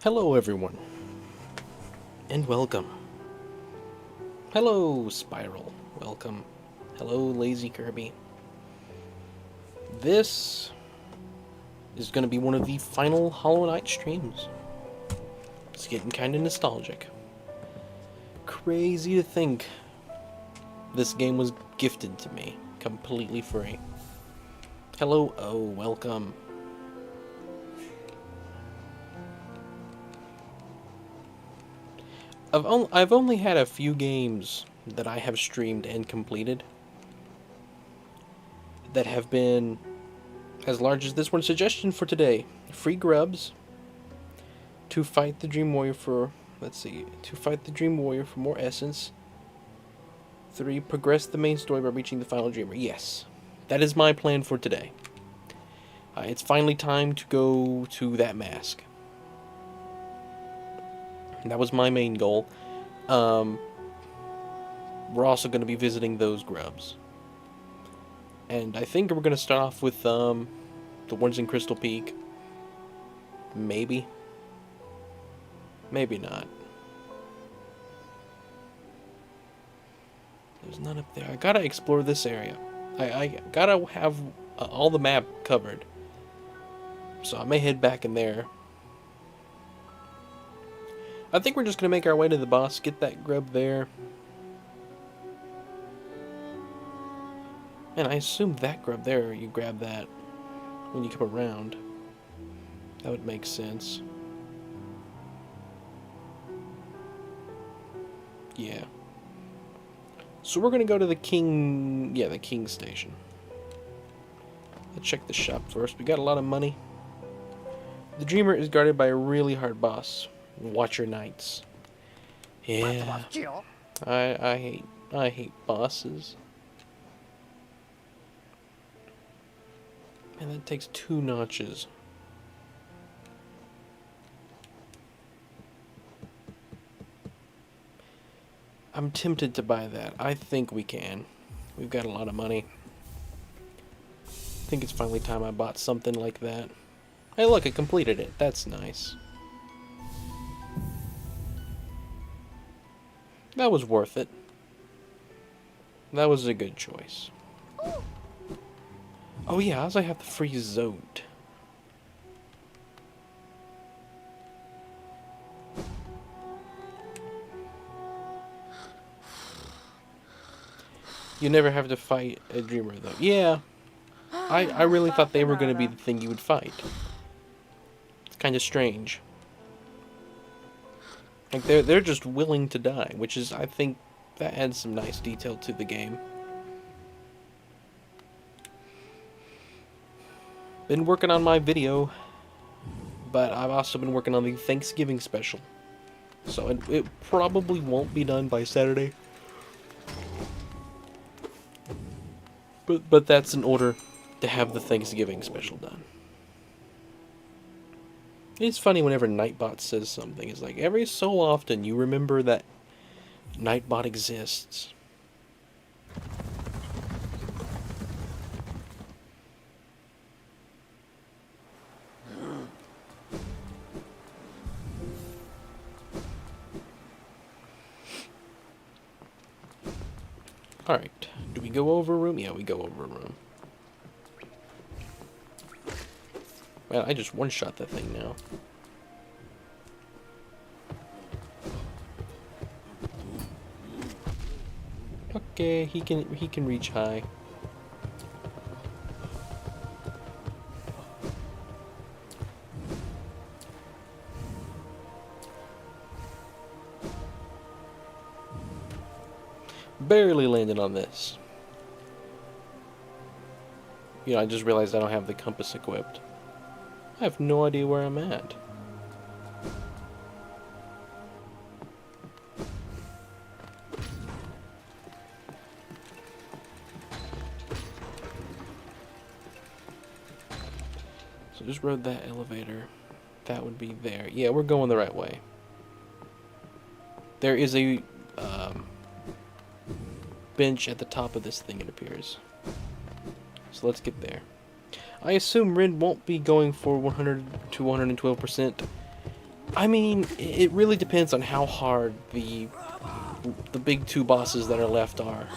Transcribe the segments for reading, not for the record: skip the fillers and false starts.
Hello everyone, and welcome. Hello Spiral, welcome. Hello Lazy Kirby. This is going to be one of the final Hollow Knight streams. It's getting kind of nostalgic. Crazy to think this game was gifted to me, completely free. Hello, welcome. I've only had a few games that I have streamed and completed that have been as large as this one. Suggestion for today: free grubs, to fight the Dream Warrior for, to fight the Dream Warrior for more essence. 3, progress the main story by reaching the final Dreamer. Yes, that is my plan for today. It's finally time to go to that mask. That was my main goal. We're also going to be visiting those grubs. And I think we're going to start off with the ones in Crystal Peak. Maybe. Maybe not. There's none up there. I gotta explore this area. I gotta have all the map covered. So I may head back in there. I think we're just going to make our way to the boss, get that grub there. And I assume that grub there, you grab that when you come around. That would make sense. Yeah. So we're going to go to the King... Yeah, the King Station. Let's check the shop first. We got a lot of money. The Dreamer is guarded by a really hard boss. Watcher Knights. Yeah. I hate bosses. Man, that takes 2 notches. I'm tempted to buy that. I think we can. We've got a lot of money. I think it's finally time I bought something like that. Hey look, I completed it. That's nice. That was worth it. That was a good choice. Oh yeah, I also have the free Zote. You never have to fight a Dreamer though. Yeah. I really thought they were going to be the thing you would fight. It's kind of strange. Like, they're just willing to die, which is, I think, that adds some nice detail to the game. Been working on my video, but I've also been working on the Thanksgiving special. So it probably won't be done by Saturday. But that's in order to have the Thanksgiving special done. It's funny whenever Nightbot says something. It's like every so often you remember that Nightbot exists. Alright, do we go over a room? Yeah, we go over a room. Man, I just one-shot that thing now. Okay, he can reach high. barely landed on this. You know, I just realized I don't have the compass equipped. I have no idea where I'm at. So just rode that elevator. That would be there. Yeah, we're going the right way. There is a bench at the top of this thing, it appears. So let's get there. I assume Rin won't be going for 100 to 112%. I mean, it really depends on how hard the big two bosses that are left are.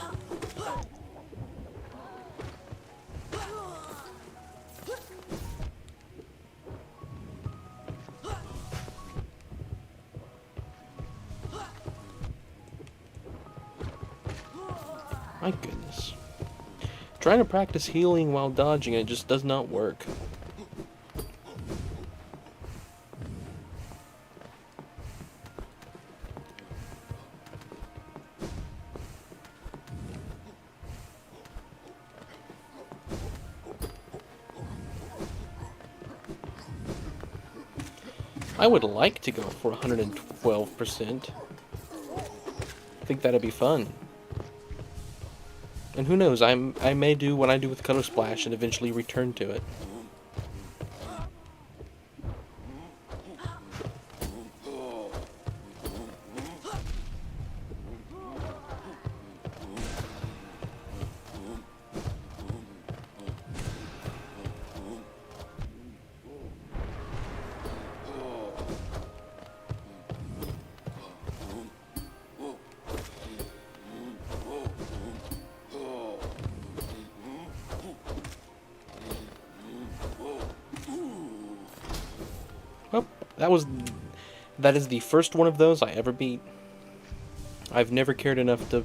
My goodness. Trying to practice healing while dodging it just does not work. I would like to go for 112%. I think that'd be fun. And who knows, I may do what I do with Color Splash and eventually return to it. Well, that is the first one of those I ever beat. I've never cared enough to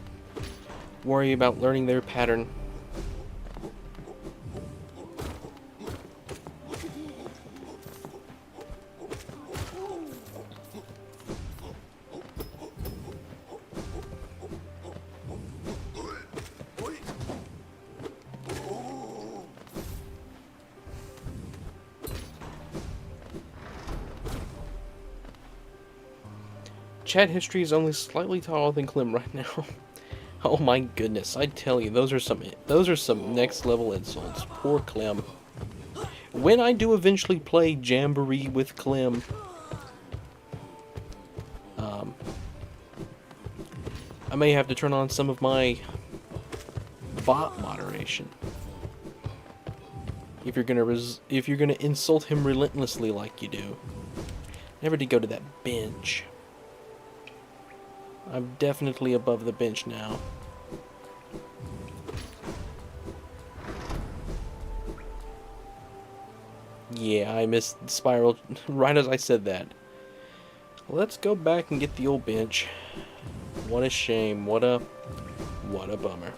worry about learning their pattern. Chat history is only slightly taller than Clem right now. Oh my goodness, I tell you, those are some next level insults. Poor Clem. When I do eventually play Jamboree with Clem, I may have to turn on some of my bot moderation. If you're gonna insult him relentlessly like you do. Never did go to that bench. I'm definitely above the bench now. Yeah, I missed the spiral right as I said that. Let's go back and get the old bench. What a shame. What a bummer.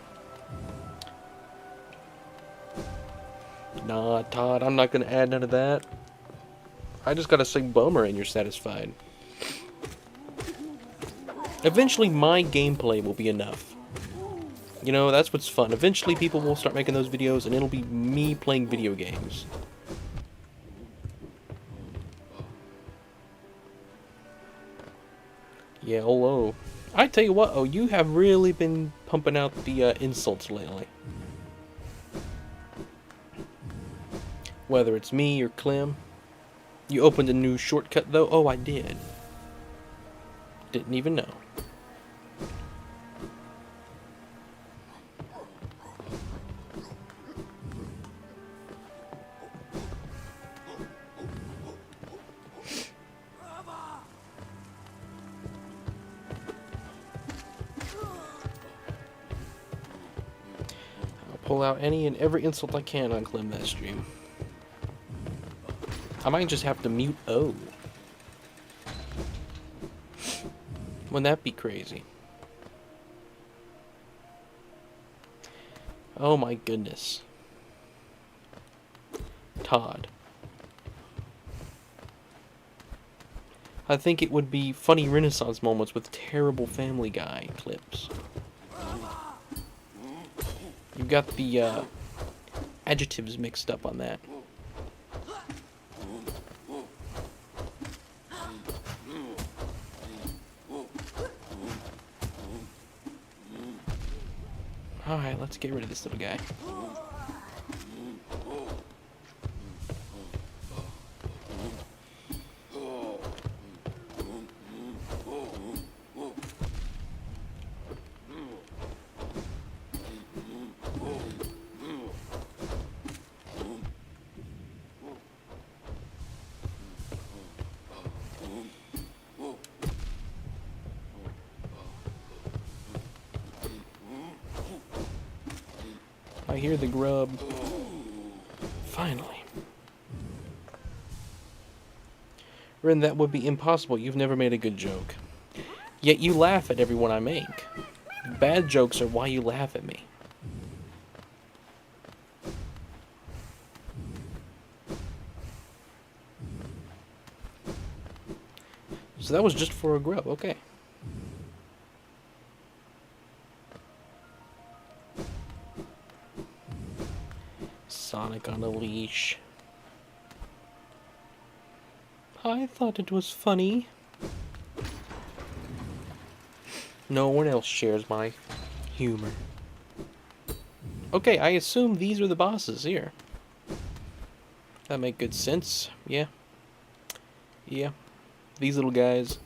Nah, Todd, I'm not gonna add none of that. I just gotta say bummer and you're satisfied. Eventually, my gameplay will be enough. You know, that's what's fun. Eventually, people will start making those videos, and it'll be me playing video games. Yeah, hello. I tell you what, you have really been pumping out the insults lately. Whether it's me or Clem. You opened a new shortcut, though? Oh, I did. Didn't even know. I'll pull out any and every insult I can on Clem that stream. I might just have to mute O. Wouldn't that be crazy? Oh my goodness. Todd. I think it would be funny Renaissance moments with terrible Family Guy clips. You got the adjectives mixed up on that. Alright, let's get rid of this little guy. I hear the grub. Finally. Ren, that would be impossible. You've never made a good joke. Yet you laugh at every one I make. Bad jokes are why you laugh at me. So that was just for a grub, okay. Sonic on a leash. I thought it was funny. No one else shares my humor. Okay, I assume these are the bosses here. That make good sense. Yeah. Yeah. These little guys.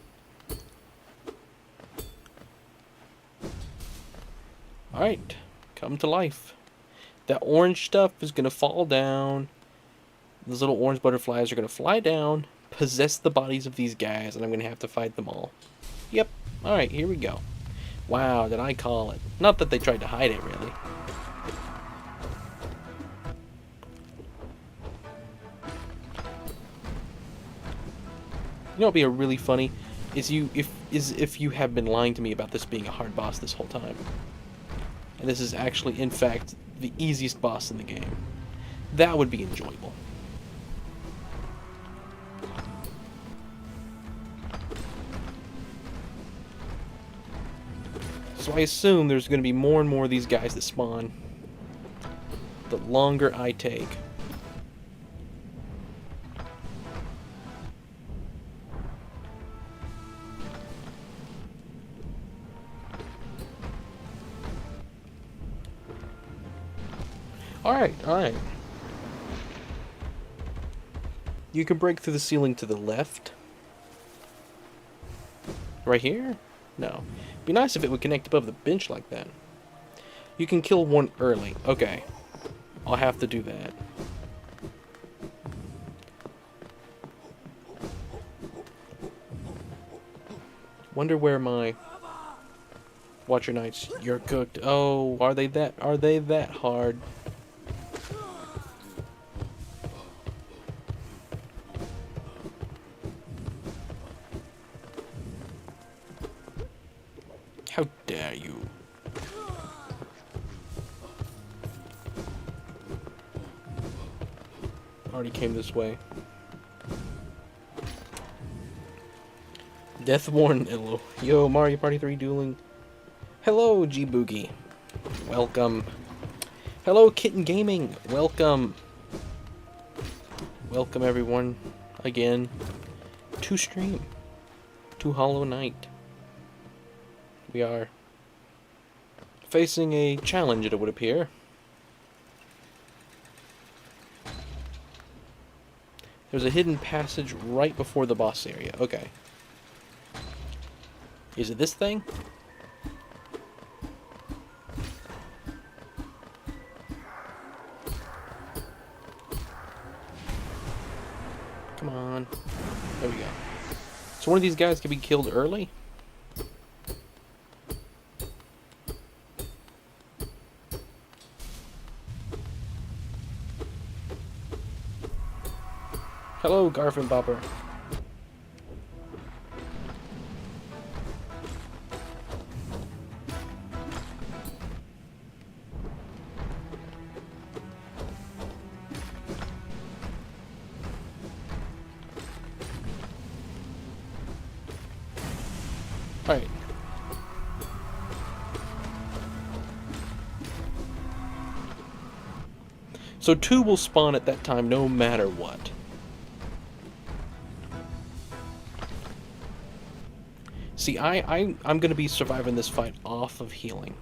Alright. Come to life. That orange stuff is going to fall down. Those little orange butterflies are going to fly down, possess the bodies of these guys, and I'm going to have to fight them all. Yep. Alright, here we go. Wow, did I call it? Not that they tried to hide it, really. You know what would be really funny? Is if you have been lying to me about this being a hard boss this whole time. And this is actually, in fact, the easiest boss in the game. That would be enjoyable. So I assume there's going to be more and more of these guys that spawn the longer I take. Alright, alright. You can break through the ceiling to the left. Right here? No. Be nice if it would connect above the bench like that. You can kill one early. Okay. I'll have to do that. Wonder where my Watcher Knights, you're cooked. Oh, are they that hard? How dare you? Already came this way. Deathworn Illo. Yo, Mario Party 3 dueling. Hello, G-Boogie. Welcome. Hello, Kitten Gaming. Welcome. Welcome, everyone. Again. To stream. To Hollow Knight. We are facing a challenge, it would appear. There's a hidden passage right before the boss area. Okay. Is it this thing? Come on. There we go. So one of these guys can be killed early? Hello, Garfin Bopper. Alright. So 2 will spawn at that time no matter what. See, I'm gonna be surviving this fight off of healing.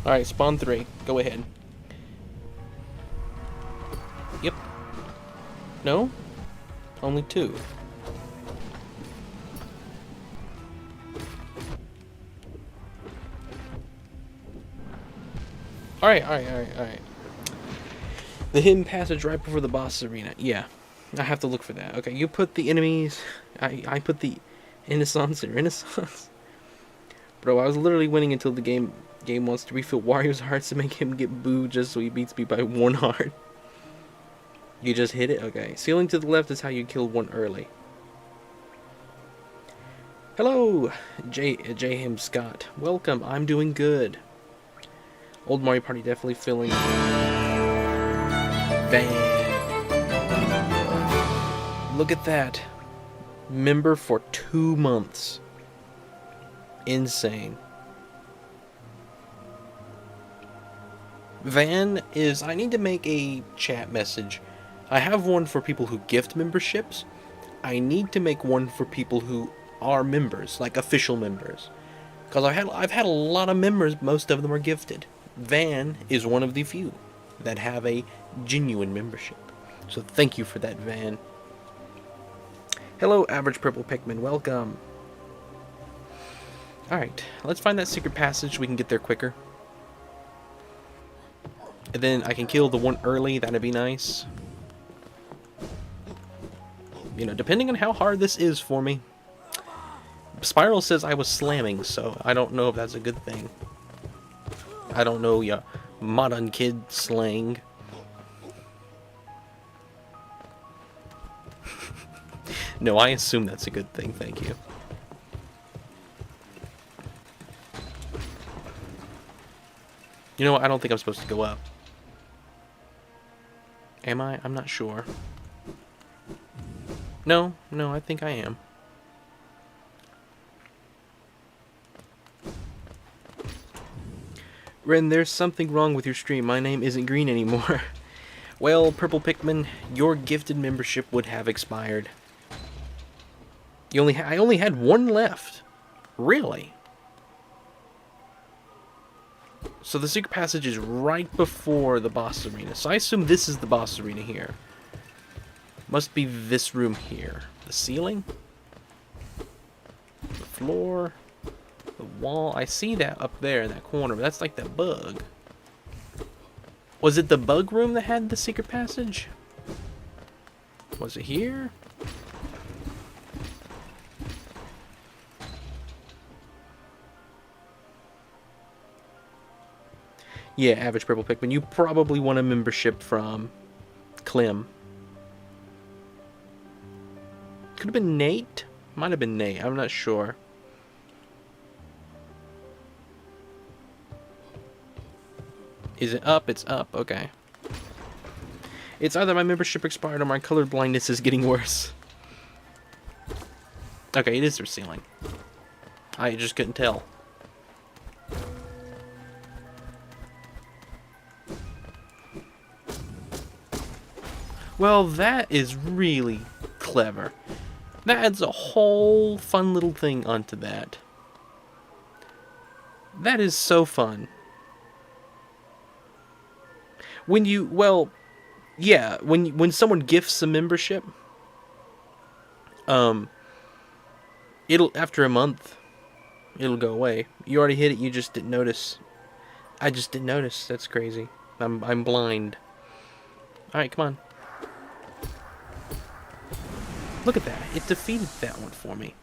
Alright, spawn 3. Go ahead. Yep. No? Only 2. Alright. The hidden passage right before the boss arena. Yeah. I have to look for that. Okay, you put the enemies... I put the Renaissance. Bro, I was literally winning until the game wants to refill Wario's hearts to make him get booed just so he beats me by 1 heart. You just hit it? Okay. Ceiling to the left is how you kill 1 early. Hello, J.M. Scott. Welcome. I'm doing good. Old Mario Party definitely filling. Bang. Look at that. Member for 2 months. Insane. Van is... I need to make a chat message. I have one for people who gift memberships. I need to make one for people who are members, like official members. Because I've had a lot of members, most of them are gifted. Van is one of the few that have a genuine membership. So thank you for that, Van. Hello, Average Purple Pikmin. Welcome. Alright, let's find that secret passage so we can get there quicker. And then I can kill the 1 early, that'd be nice. You know, depending on how hard this is for me. Spiral says I was slamming, so I don't know if that's a good thing. I don't know ya modern kid slang. No, I assume that's a good thing, thank you. You know what, I don't think I'm supposed to go up. Am I? I'm not sure. No, I think I am. Ren, there's something wrong with your stream. My name isn't green anymore. Well, Purple Pikmin, your gifted membership would have expired. I only had 1 left. Really? So the secret passage is right before the boss arena. So I assume this is the boss arena here. Must be this room here. The ceiling? The floor? The wall? I see that up there in that corner, but that's like that bug. Was it the bug room that had the secret passage? Was it here? Yeah, Average Purple Pikmin. You probably want a membership from Clem. Could have been Nate? Might have been Nate. I'm not sure. Is it up? It's up. Okay. It's either my membership expired or my color blindness is getting worse. Okay, it is their ceiling. I just couldn't tell. Well, that is really clever. That adds a whole fun little thing onto that. That is so fun. When you, well, yeah, when someone gifts a membership, it'll, after a month, it'll go away. You already hit it, you just didn't notice. I just didn't notice. That's crazy. I'm blind. Alright, come on. Look at that. It defeated that one for me.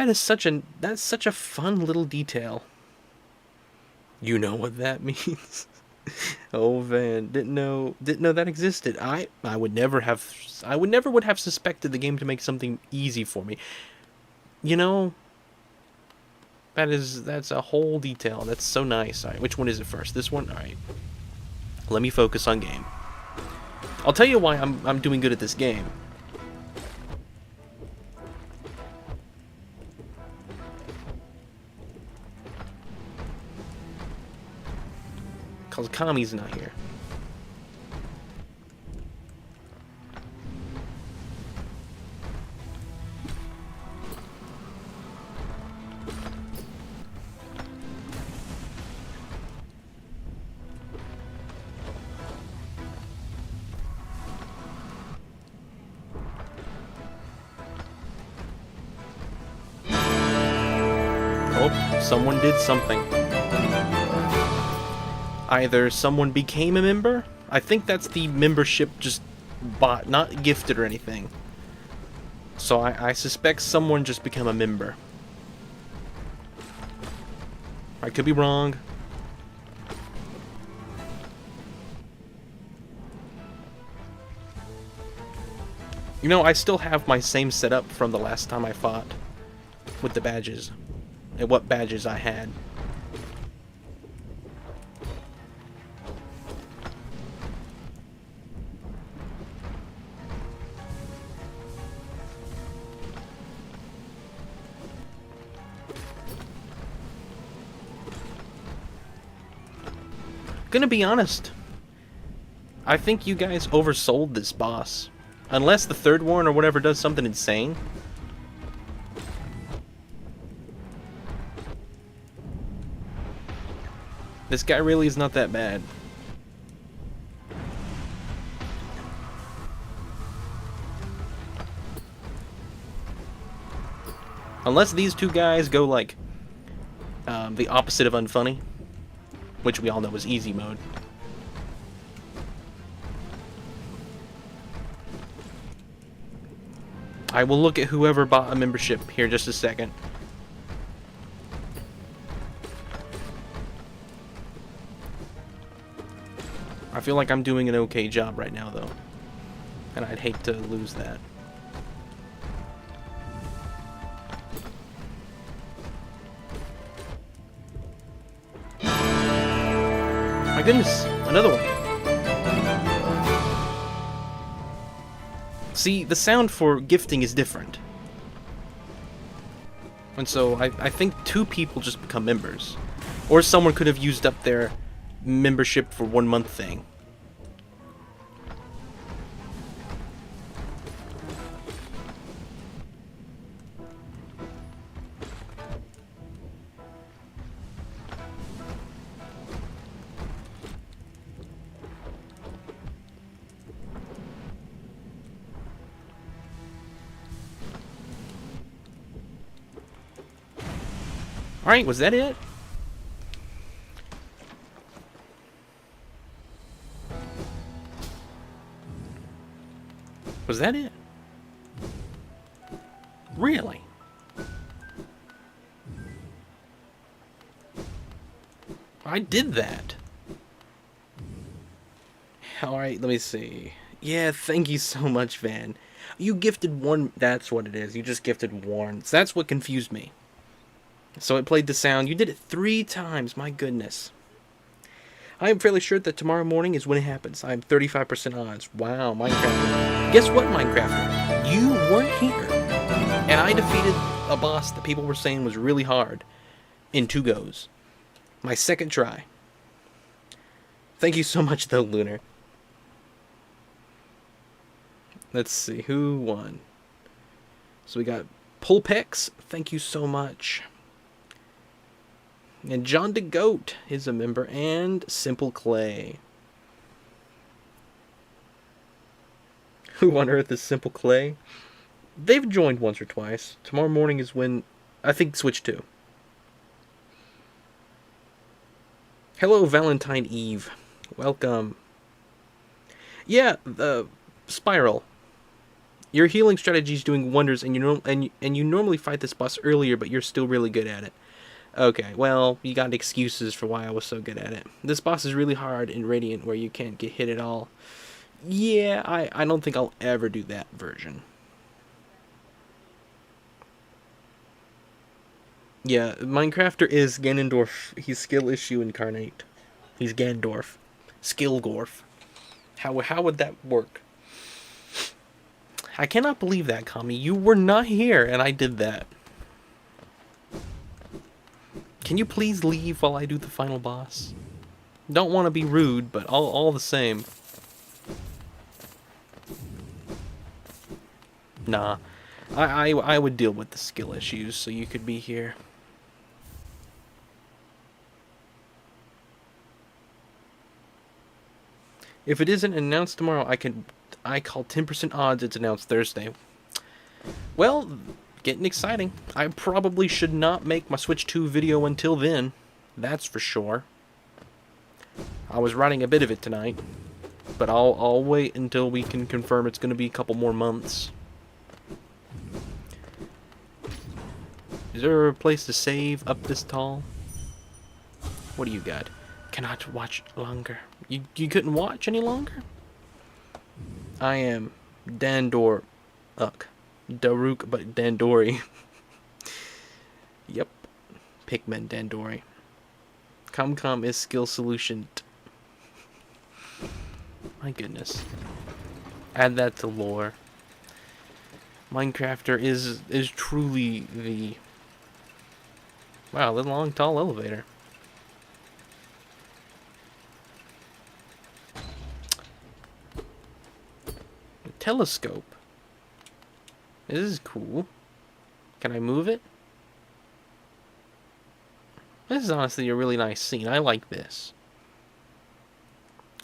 That's such a fun little detail. You know what that means? Oh man, didn't know that existed. I would never would have suspected the game to make something easy for me. You know, that's a whole detail. That's so nice. All right, which one is it first? This one. All right. Let me focus on game. I'll tell you why I'm doing good at this game. Cause Kami's not here. Oh, someone did something. Either someone became a member. I think that's the membership just bought, not gifted or anything. So I suspect someone just became a member. I could be wrong. You know, I still have my same setup from the last time I fought with the badges and what badges I had. Gonna be honest, I think you guys oversold this boss. Unless the third one or whatever does something insane. This guy really is not that bad. Unless these two guys go like the opposite of UnFunny, which we all know is easy mode. I will look at whoever bought a membership here just a second. I feel like I'm doing an okay job right now, though. And I'd hate to lose that. My goodness, another one. See, the sound for gifting is different. And so I think two people just become members. Or someone could have used up their membership for 1 month thing. Alright, was that it? Was that it? Really? I did that. Alright, let me see. Yeah, thank you so much, Van. You gifted one... That's what it is. You just gifted one. So that's what confused me. So it played the sound. You did it 3 times. My goodness. I am fairly sure that tomorrow morning is when it happens. I'm 35% odds. Wow, Minecraft. Guess what, Minecraft? You weren't here. And I defeated a boss that people were saying was really hard in 2 goes. My second try. Thank you so much, though, Lunar. Let's see, who won? So we got Pulpex. Thank you so much. And John DeGoat is a member, and Simple Clay. Who on earth is Simple Clay? They've joined once or twice. Tomorrow morning is when, I think, Switch 2. Hello, Valentine Eve. Welcome. Yeah, the Spiral. Your healing strategy is doing wonders, and you normally fight this boss earlier, but you're still really good at it. Okay, well, you got excuses for why I was so good at it. This boss is really hard in Radiant, where you can't get hit at all. Yeah, I don't think I'll ever do that version. Yeah, Minecrafter is Ganondorf. He's skill issue incarnate. He's Gandorf. Skillgorf. How would that work? I cannot believe that, Kami. You were not here, and I did that. Can you please leave while I do the final boss? Don't want to be rude, but all the same. Nah. I would deal with the skill issues, so you could be here. If it isn't announced tomorrow, I call 10% odds it's announced Thursday. Well, getting exciting. I probably should not make my Switch 2 video until then. That's for sure. I was writing a bit of it tonight, but I'll wait until we can confirm it's going to be a couple more months. Is there a place to save up this tall? What do you got? Cannot watch longer. You couldn't watch any longer? I am Dandor Daruk, but Dandori. Yep. Pikmin Dandori. Comcom is skill solution. My goodness. Add that to lore. Minecrafter is truly the... Wow, the long, tall elevator. A telescope. This is cool. Can I move it? This is honestly a really nice scene. I like this.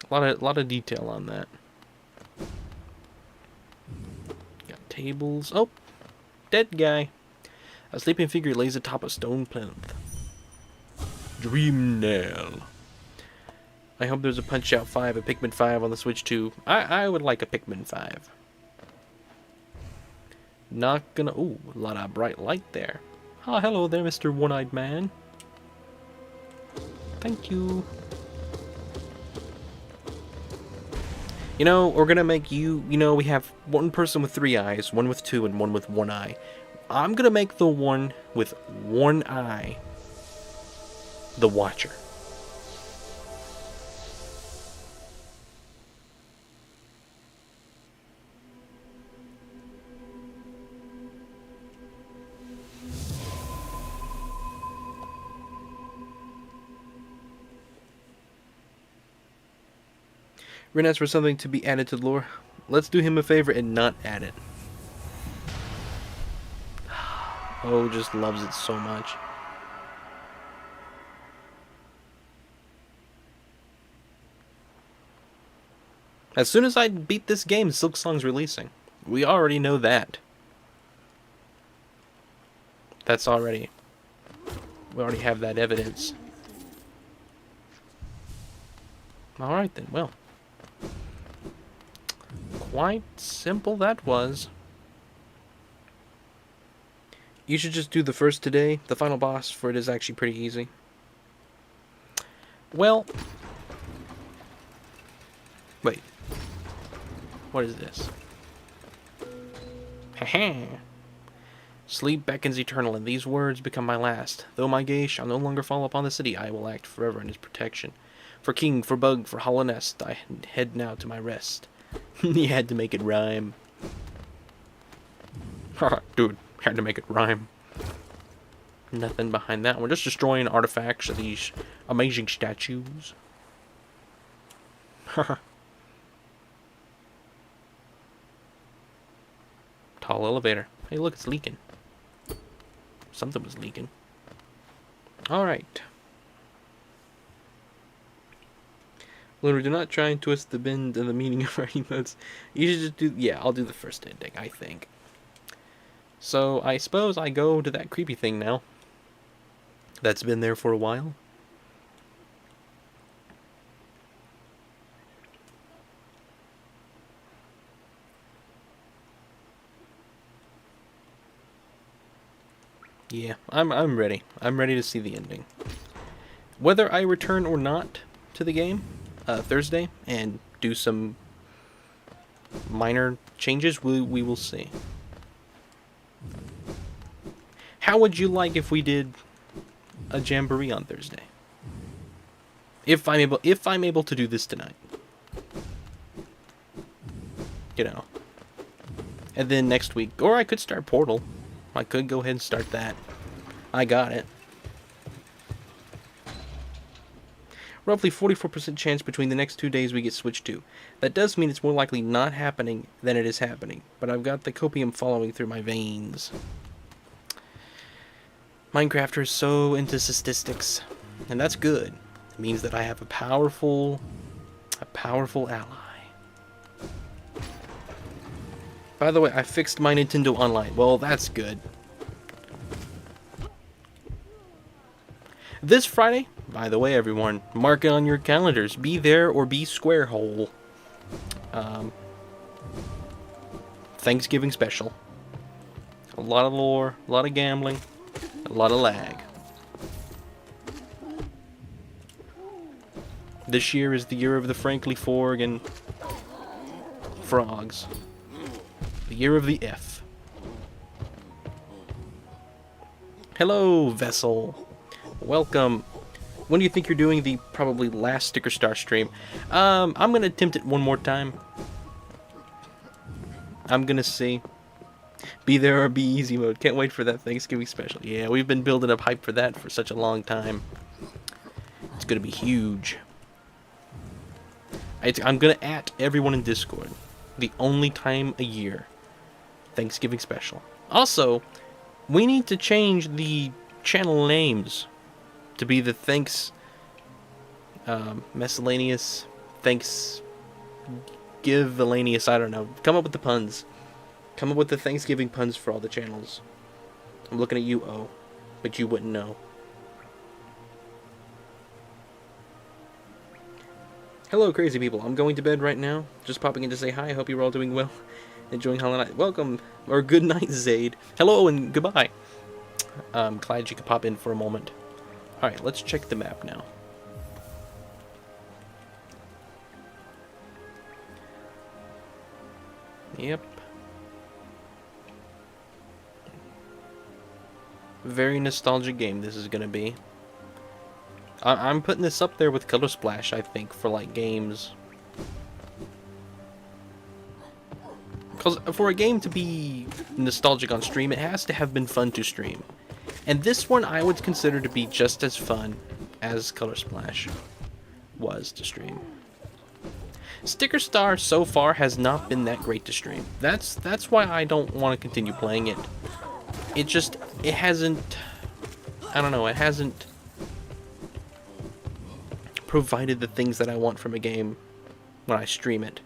A lot of detail on that. Got tables. Oh, dead guy. A sleeping figure lays atop a stone plinth. Dream nail. I hope there's a Punch-Out 5, a Pikmin 5 on the Switch 2. I would like a Pikmin 5. Not gonna... Ooh, a lot of bright light there. Ah, hello there, Mr. One-Eyed Man. Thank you. You know, we're gonna make you... You know, we have one person with 3 eyes, one with 2, and one with 1 eye. I'm gonna make the one with 1 eye the Watcher. Ren asks for something to be added to the lore. Let's do him a favor and not add it. Oh, just loves it so much. As soon as I beat this game, Silksong's releasing. We already know that. That's already... We already have that evidence. Alright then, well. Quite simple that was. You should just do the first today, the final boss, for it is actually pretty easy. Well... Wait. What is this? Haha. Sleep beckons eternal, and these words become my last. Though my gaze shall no longer fall upon the city, I will act forever in his protection. For king, for bug, for hollow nest, I head now to my rest. He had to make it rhyme. Dude, had to make it rhyme. Nothing behind that. We're just destroying artifacts of these amazing statues. Tall elevator. Hey, look, it's leaking. Something was leaking. Alright. Lunar, do not try and twist the bend and the meaning of our emotes. You should just do... Yeah, I'll do the first ending, I think. So, I suppose I go to that creepy thing now. That's been there for a while. Yeah, I'm ready. I'm ready to see the ending. Whether I return or not to the game Thursday and do some minor changes, we will see. How would you like if we did a jamboree on Thursday? If I'm able to do this tonight. You know. And then next week, or I could start Portal. I could go ahead and start that. I got it. Roughly 44% chance between the next 2 days we get switched to. That does mean it's more likely not happening than it is happening, but I've got the copium following through my veins. Minecrafter is so into statistics, and that's good. It means that I have a powerful ally. By the way, I fixed my Nintendo Online. Well, that's good. This Friday, by the way, everyone, mark it on your calendars. Be there or be square hole. Thanksgiving special. A lot of lore, a lot of gambling, a lot of lag. This year is the year of the Frankly Forg and frogs. The year of the F. Hello, Vessel. Welcome. When do you think you're doing the probably last Sticker Star stream? I'm going to attempt it one more time. I'm going to see. Be there or be easy mode. Can't wait for that Thanksgiving special. Yeah, we've been building up hype for that for such a long time. It's going to be huge. I'm going to at everyone in Discord. The only time a year. Thanksgiving special. Also, we need to change the channel names to be the miscellaneous, thanks, give Valanius, I don't know. Come up with the puns. Come up with the Thanksgiving puns for all the channels. I'm looking at you, O, but you wouldn't know. Hello, crazy people. I'm going to bed right now. Just popping in to say hi. I hope you're all doing well. Enjoying Hollow Knight. Welcome, or good night, Zaid. Hello and goodbye. Glad you could pop in for a moment. Alright, let's check the map now. Yep. Very nostalgic game this is gonna be. I'm putting this up there with Color Splash, I think, for like games. Because for a game to be nostalgic on stream, it has to have been fun to stream. And this one I would consider to be just as fun as Color Splash was to stream. Sticker Star so far has not been that great to stream. That's why I don't want to continue playing it. It hasn't, I don't know, it hasn't provided the things that I want from a game when I stream it.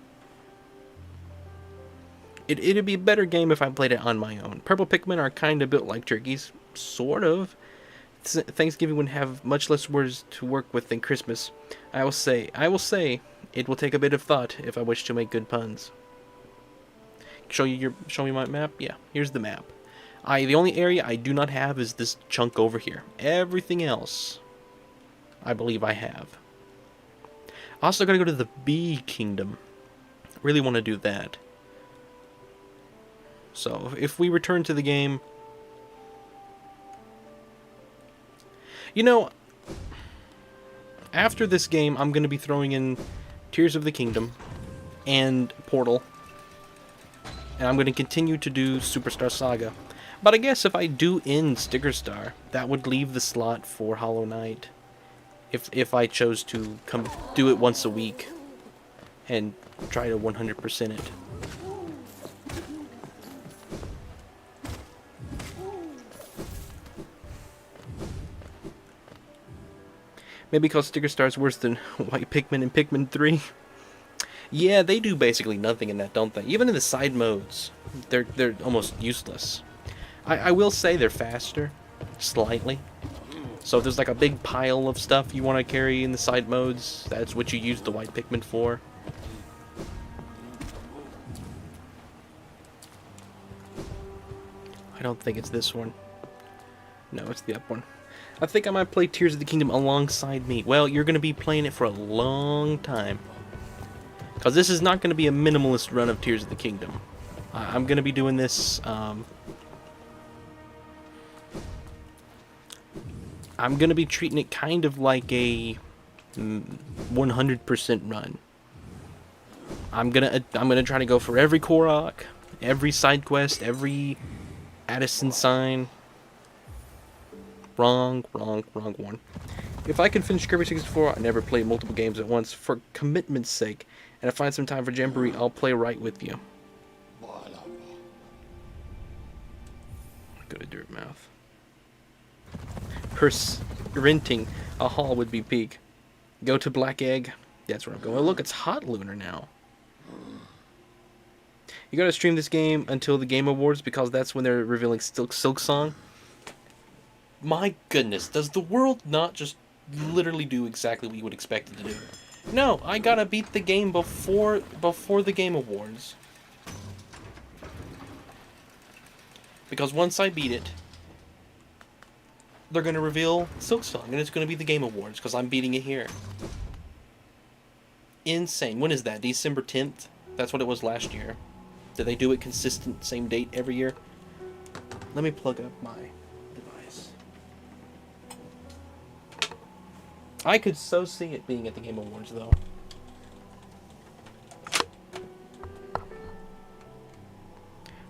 It'd be a better game if I played it on my own. Purple Pikmin are kind of built like turkeys. Sort of. Thanksgiving would have much less words to work with than Christmas. I will say, it will take a bit of thought if I wish to make good puns. Show me my map? Yeah, here's the map. The only area I do not have is this chunk over here. Everything else, I believe I have. Also gotta go to the Bee Kingdom. Really want to do that. So, if we return to the game... You know, after this game, I'm going to be throwing in Tears of the Kingdom and Portal. And I'm going to continue to do Superstar Saga. But I guess if I do end Sticker Star, that would leave the slot for Hollow Knight. If I chose to come do it once a week and try to 100% it. Maybe because Sticker Star is worse than White Pikmin and Pikmin 3. Yeah, they do basically nothing in that, don't they? Even in the side modes, they're almost useless. I will say they're faster, slightly. So if there's like a big pile of stuff you want to carry in the side modes, that's what you use the White Pikmin for. I don't think it's this one. No, it's the up one. I think I might play Tears of the Kingdom alongside me. Well, you're going to be playing it for a long time. Because this is not going to be a minimalist run of Tears of the Kingdom. I'm going to be doing this... I'm going to be treating it kind of like a 100% run. I'm gonna try to go for every Korok, every side quest, every Addison sign. Wrong one. If I can finish Kirby 64, I never play multiple games at once for commitment's sake, and I find some time for Jamboree, I'll play right with you. Go to Dirtmouth. Renting a hall would be peak. Go to Black Egg. That's where I'm going. Oh, look, it's Hot Lunar now. You gotta stream this game until the Game Awards because that's when they're revealing Silk Song. My goodness, does the world not just literally do exactly what you would expect it to do? No, I gotta beat the game before the Game Awards. Because once I beat it, they're gonna reveal Silk Song, and it's gonna be the Game Awards because I'm beating it here. Insane. When is that? December 10th? That's what it was last year. Did they do it consistent, same date every year? Let me plug up my device. I could so see it being at the Game Awards, though.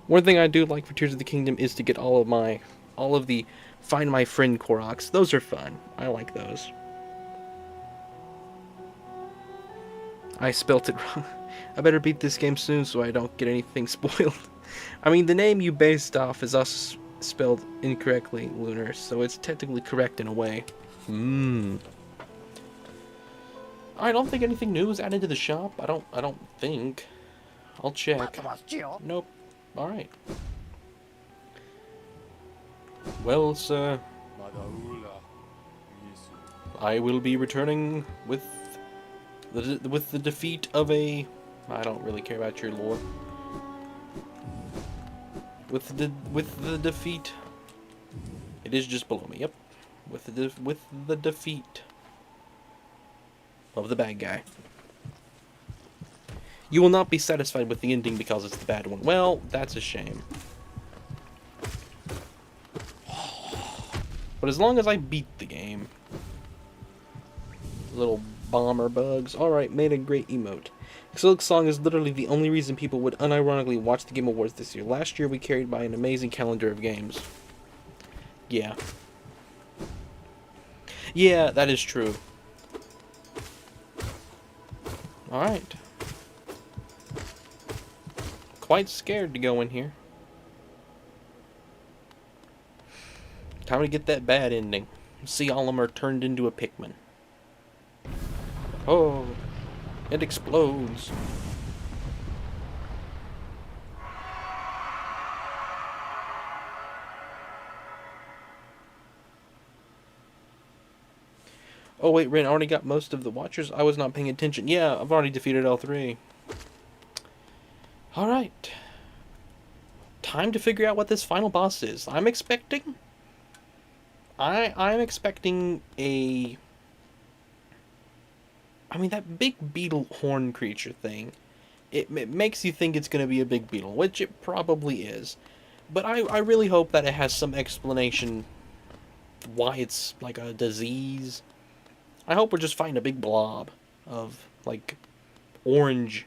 One thing I do like for Tears of the Kingdom is to get all of the Find My Friend Koroks. Those are fun. I like those. I spelt it wrong. I better beat this game soon so I don't get anything spoiled. I mean, the name you based off is us spelled incorrectly, Lunar, so it's technically correct in a way. I don't think anything new is added to the shop. I don't think. I'll check. Nope. Alright. Well, sir, I will be returning with the defeat of a... I don't really care about your lore. With the defeat... It is just below me, yep. With the defeat of the bad guy. You will not be satisfied with the ending because it's the bad one. Well, that's a shame. But as long as I beat the game... Little bomber bugs. Alright, made a great emote. Silk Song is literally the only reason people would unironically watch the Game Awards this year. Last year we carried by an amazing calendar of games. Yeah. Yeah, that is true. Alright. Quite scared to go in here. Time to get that bad ending. See all of them are turned into a Pikmin. Oh, it explodes. Oh wait, Ren, I already got most of the Watchers. I was not paying attention. Yeah, I've already defeated all three. Alright. Time to figure out what this final boss is. I'm expecting a... I mean, that big beetle horn creature thing, it makes you think it's going to be a big beetle, which it probably is. But I really hope that it has some explanation why it's like a disease. I hope we're just fighting a big blob of, like, orange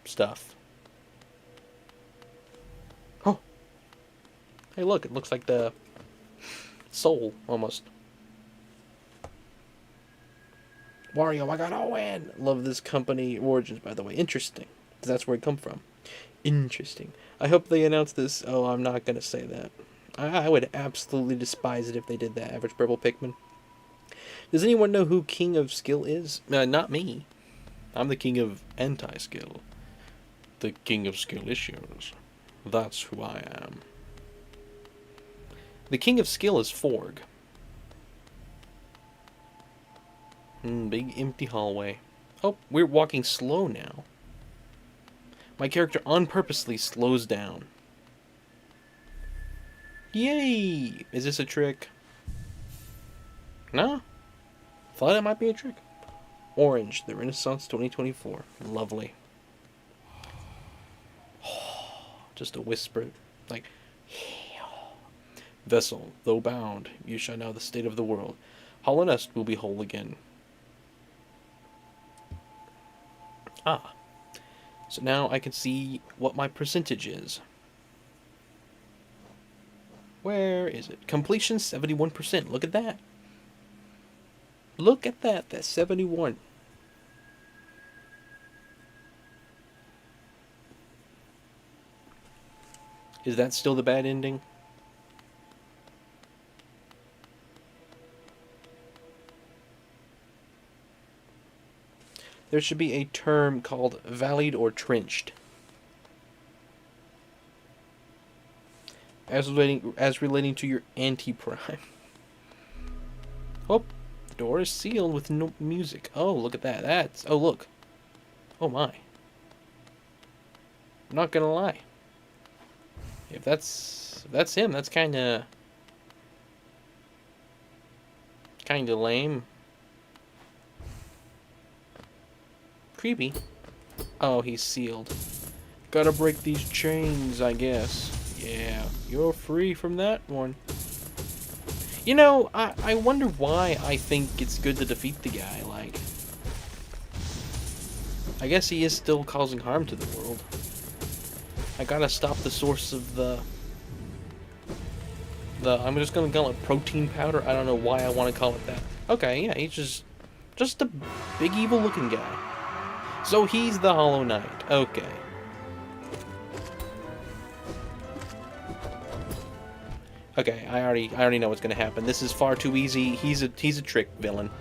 stuff. Oh. Hey, look, it looks like the soul, almost. Wario, I gotta win! Love this company origins, by the way. Interesting. Because that's where it come from. Interesting. I hope they announce this. Oh, I'm not gonna say that. I would absolutely despise it if they did that, Average Purple Pikmin. Does anyone know who King of Skill is? Not me. I'm the King of Anti-Skill. The King of Skill issues. That's who I am. The King of Skill is Forg. Big empty hallway. Oh, we're walking slow now. My character unpurposely slows down. Yay! Is this a trick? No? Thought it might be a trick. Orange, the Renaissance 2024. Lovely. Just a whisper. Like, vessel, though bound, you shall know the state of the world. Hollownest will be whole again. Ah. So now I can see what my percentage is. Where is it? Completion 71%. Look at that. Look at that. That's 71. Is that still the bad ending? There should be a term called valleyed or trenched. As relating to your anti-prime. Oh, the door is sealed with no music. Oh, look at that. Oh, look. Oh my. I'm not gonna lie. If that's him, that's kinda lame. Creepy. Oh, he's sealed. Gotta break these chains, I guess. Yeah, you're free from that one. You know, I wonder why I think it's good to defeat the guy, like... I guess he is still causing harm to the world. I gotta stop the source of the I'm just gonna call it protein powder. I don't know why I want to call it that. Okay, yeah, he's just a big evil looking guy. So he's the Hollow Knight. Okay. Okay, I already know what's gonna happen. This is far too easy. He's a trick villain.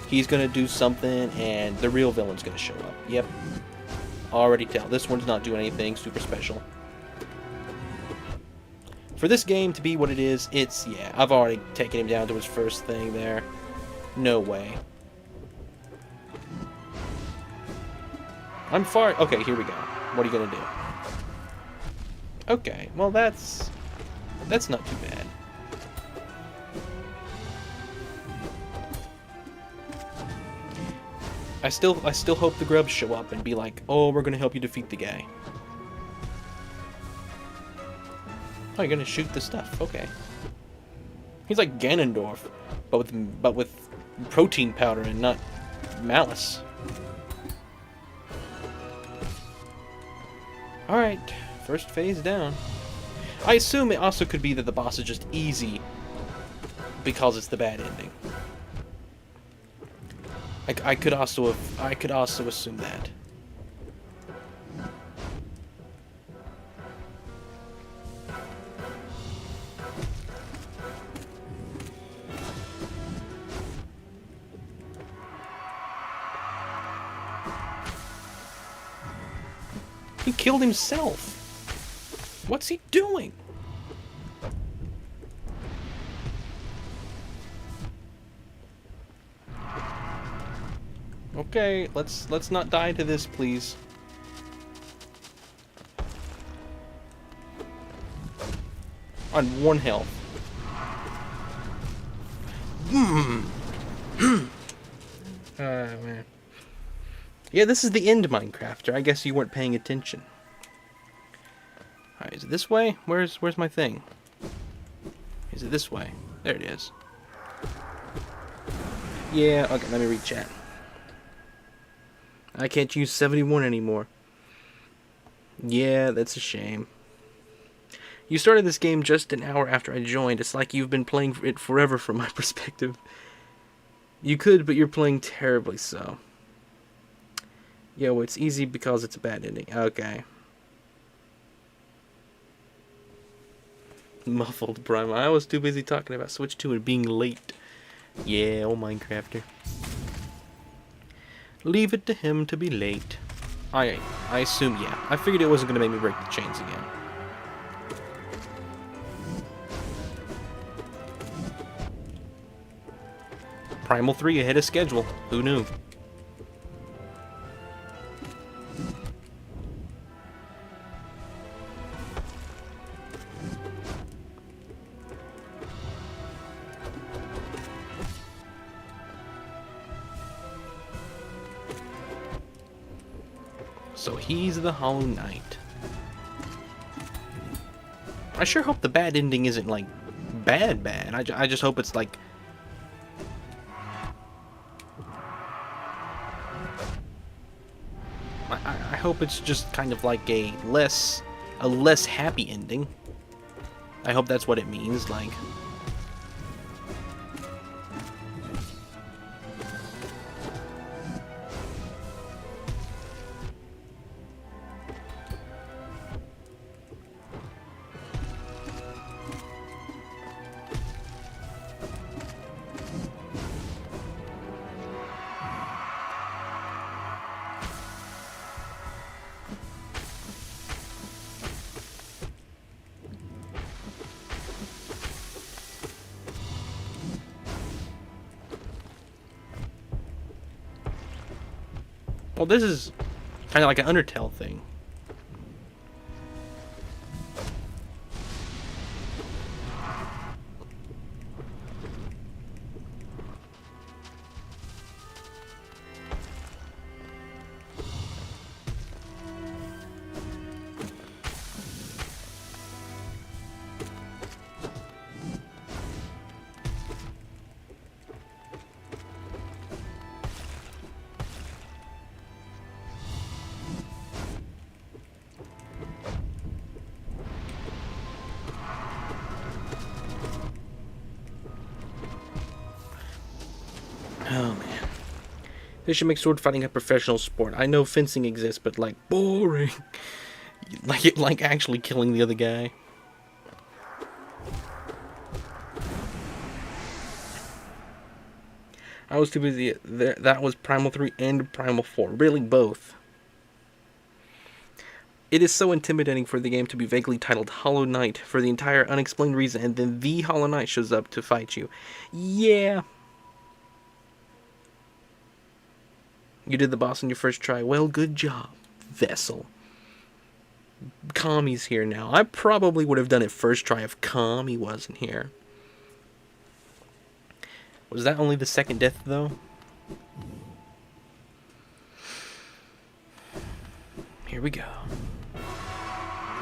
He's gonna do something, and the real villain's gonna show up. Yep. Already tell. This one's not doing anything super special. For this game to be what it is, yeah, I've already taken him down to his first thing there. No way. I'm far... Okay, here we go. What are you gonna do? Okay, well that's not too bad. I still hope the grubs show up and be like, oh, we're gonna help you defeat the guy. Oh, you're gonna shoot the stuff. Okay. He's like Ganondorf, but with protein powder and not malice. All right, first phase down. I assume it also could be that the boss is just easy because it's the bad ending. I could also assume that. He killed himself. What's he doing? Okay, let's not die to this, please. On 1 health. Man. Yeah, this is the end, Minecrafter. I guess you weren't paying attention. Alright, is it this way? Where's my thing? Is it this way? There it is. Yeah, okay, let me read chat. I can't use 71 anymore. Yeah, that's a shame. You started this game just an hour after I joined. It's like you've been playing it forever from my perspective. You could, but you're playing terribly so. Yo, it's easy because it's a bad ending. Okay. Muffled Prime. I was too busy talking about Switch 2 and being late. Yeah, old Minecrafter. Leave it to him to be late. I assume, yeah. I figured it wasn't going to make me break the chains again. Primal 3 ahead of schedule. Who knew? So he's the Hollow Knight. I sure hope the bad ending isn't, like, bad. I just hope it's, like... I hope it's just kind of like a less happy ending. I hope that's what it means, like... Well, this is kind of like an Undertale thing. Oh, man. They should make sword fighting a professional sport. I know fencing exists, but, like, boring. like actually killing the other guy. I was too busy. That was Primal 3 and Primal 4. Really, both. It is so intimidating for the game to be vaguely titled Hollow Knight for the entire unexplained reason, and then the Hollow Knight shows up to fight you. Yeah. You did the boss on your first try. Well, good job, Vessel. Kami's here now. I probably would have done it first try if Kami wasn't here. Was that only the second death, though? Here we go.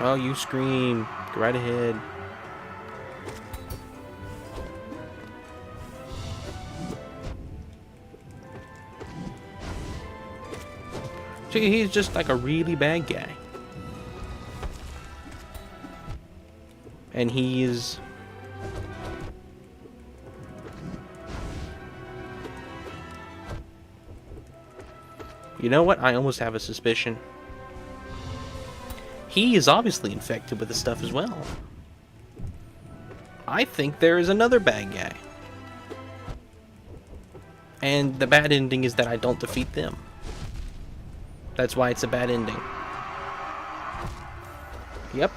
Oh, you scream. Go right ahead. See, he's just like a really bad guy. And he is... You know what? I almost have a suspicion. He is obviously infected with the stuff as well. I think there is another bad guy. And the bad ending is that I don't defeat them. That's why it's a bad ending. Yep.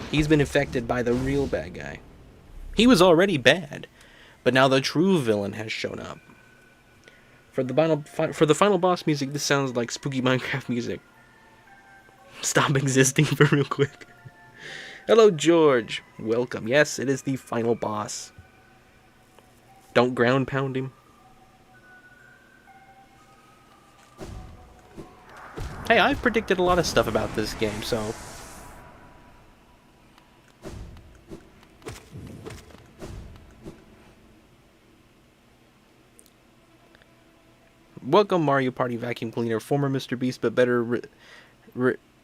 He's been infected by the real bad guy. He was already bad, but now the true villain has shown up. For the final boss music, this sounds like spooky Minecraft music. Stop existing for real quick. Hello, George. Welcome. Yes, it is the final boss. Don't ground pound him. Hey, I've predicted a lot of stuff about this game, so... Welcome, Mario Party Vacuum Cleaner. Former Mr. Beast, but better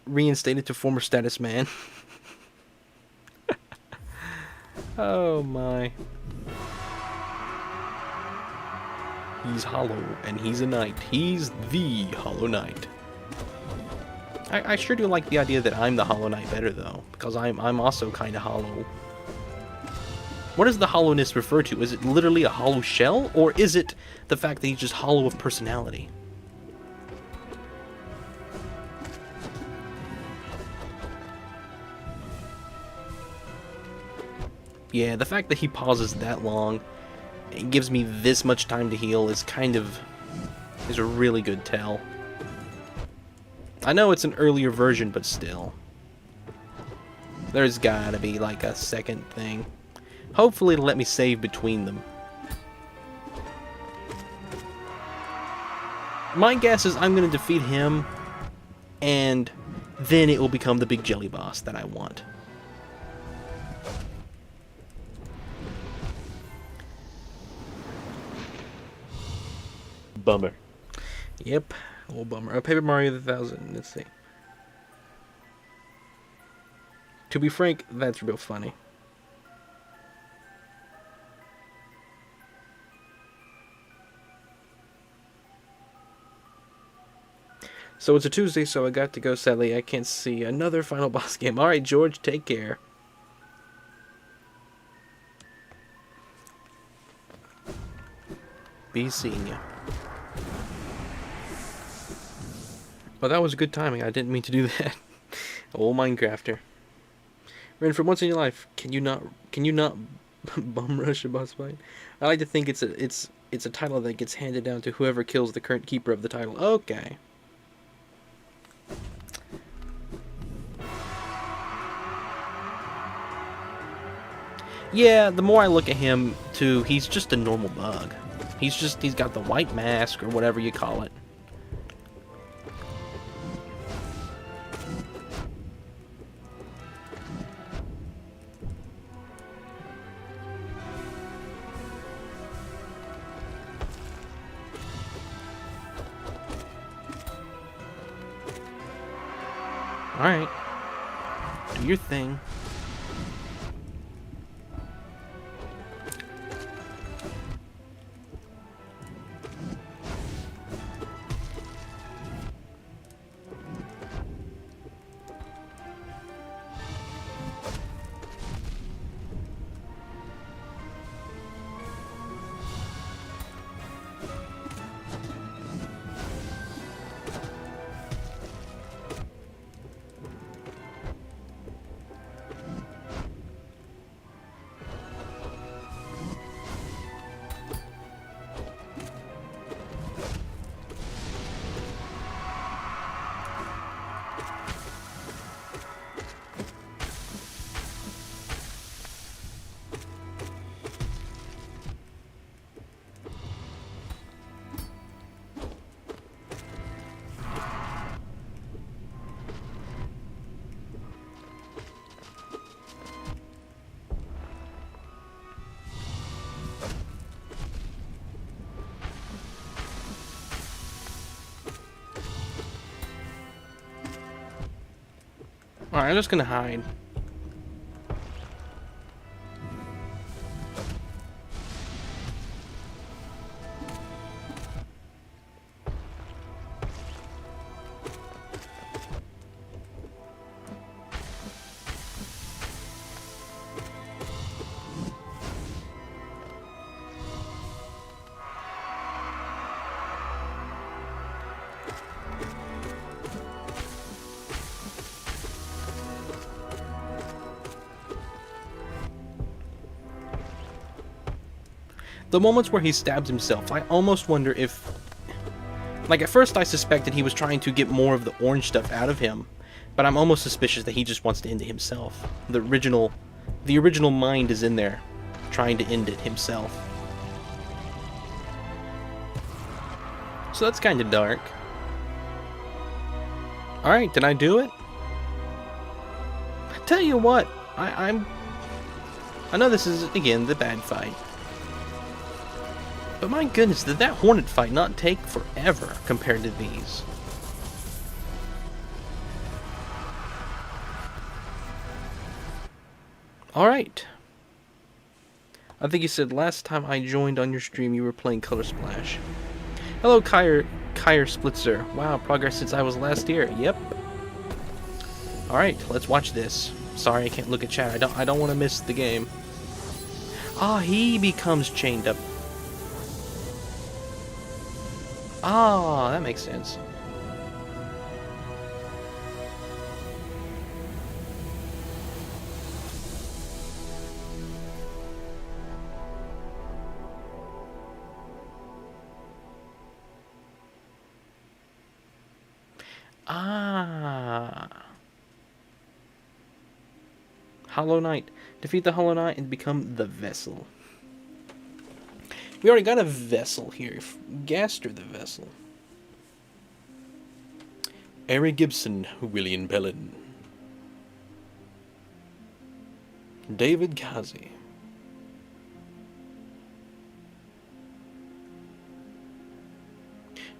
reinstated to former status man. Oh, my. He's hollow, and he's a knight. He's the Hollow Knight. I sure do like the idea that I'm the Hollow Knight better, though, because I'm also kind of hollow. What does the hollowness refer to? Is it literally a hollow shell, or is it the fact that he's just hollow of personality? Yeah, the fact that he pauses that long and gives me this much time to heal is a really good tell. I know it's an earlier version, but still. There's gotta be like a second thing. Hopefully it'll let me save between them. My guess is I'm gonna defeat him and then it will become the big jelly boss that I want. Bummer. Yep, old bummer. Paper Mario the 1000. Let's see. To be frank, that's real funny. So it's a Tuesday, so I got to go. Sadly, I can't see another final boss game. Alright, George, take care. Be seeing you. Well, that was good timing. I didn't mean to do that. Old Minecrafter. Ren, for once in your life, can you not bum rush a boss fight? I like to think it's a title that gets handed down to whoever kills the current keeper of the title. Okay. Yeah, the more I look at him, too, he's just a normal bug. He's got the white mask, or whatever you call it. Alright. Do your thing. Alright, I'm just gonna hide. The moments where he stabs himself, I almost wonder if... Like, at first I suspected he was trying to get more of the orange stuff out of him, but I'm almost suspicious that he just wants to end it himself. The original mind is in there, trying to end it himself. So that's kind of dark. Alright, did I do it? Tell you what, I know this is, again, the bad fight. But my goodness, did that Hornet fight not take forever compared to these? Alright. I think you said last time I joined on your stream you were playing Color Splash. Hello, Kyer Splitzer. Wow, progress since I was last here. Yep. Alright, let's watch this. Sorry I can't look at chat. I don't want to miss the game. Ah, he becomes chained up. Ah, that makes sense. Ah. Hollow Knight. Defeat the Hollow Knight and become the Vessel. We already got a Vessel here. Gaster the Vessel. Ari Gibson, William Pellin. David Kazi.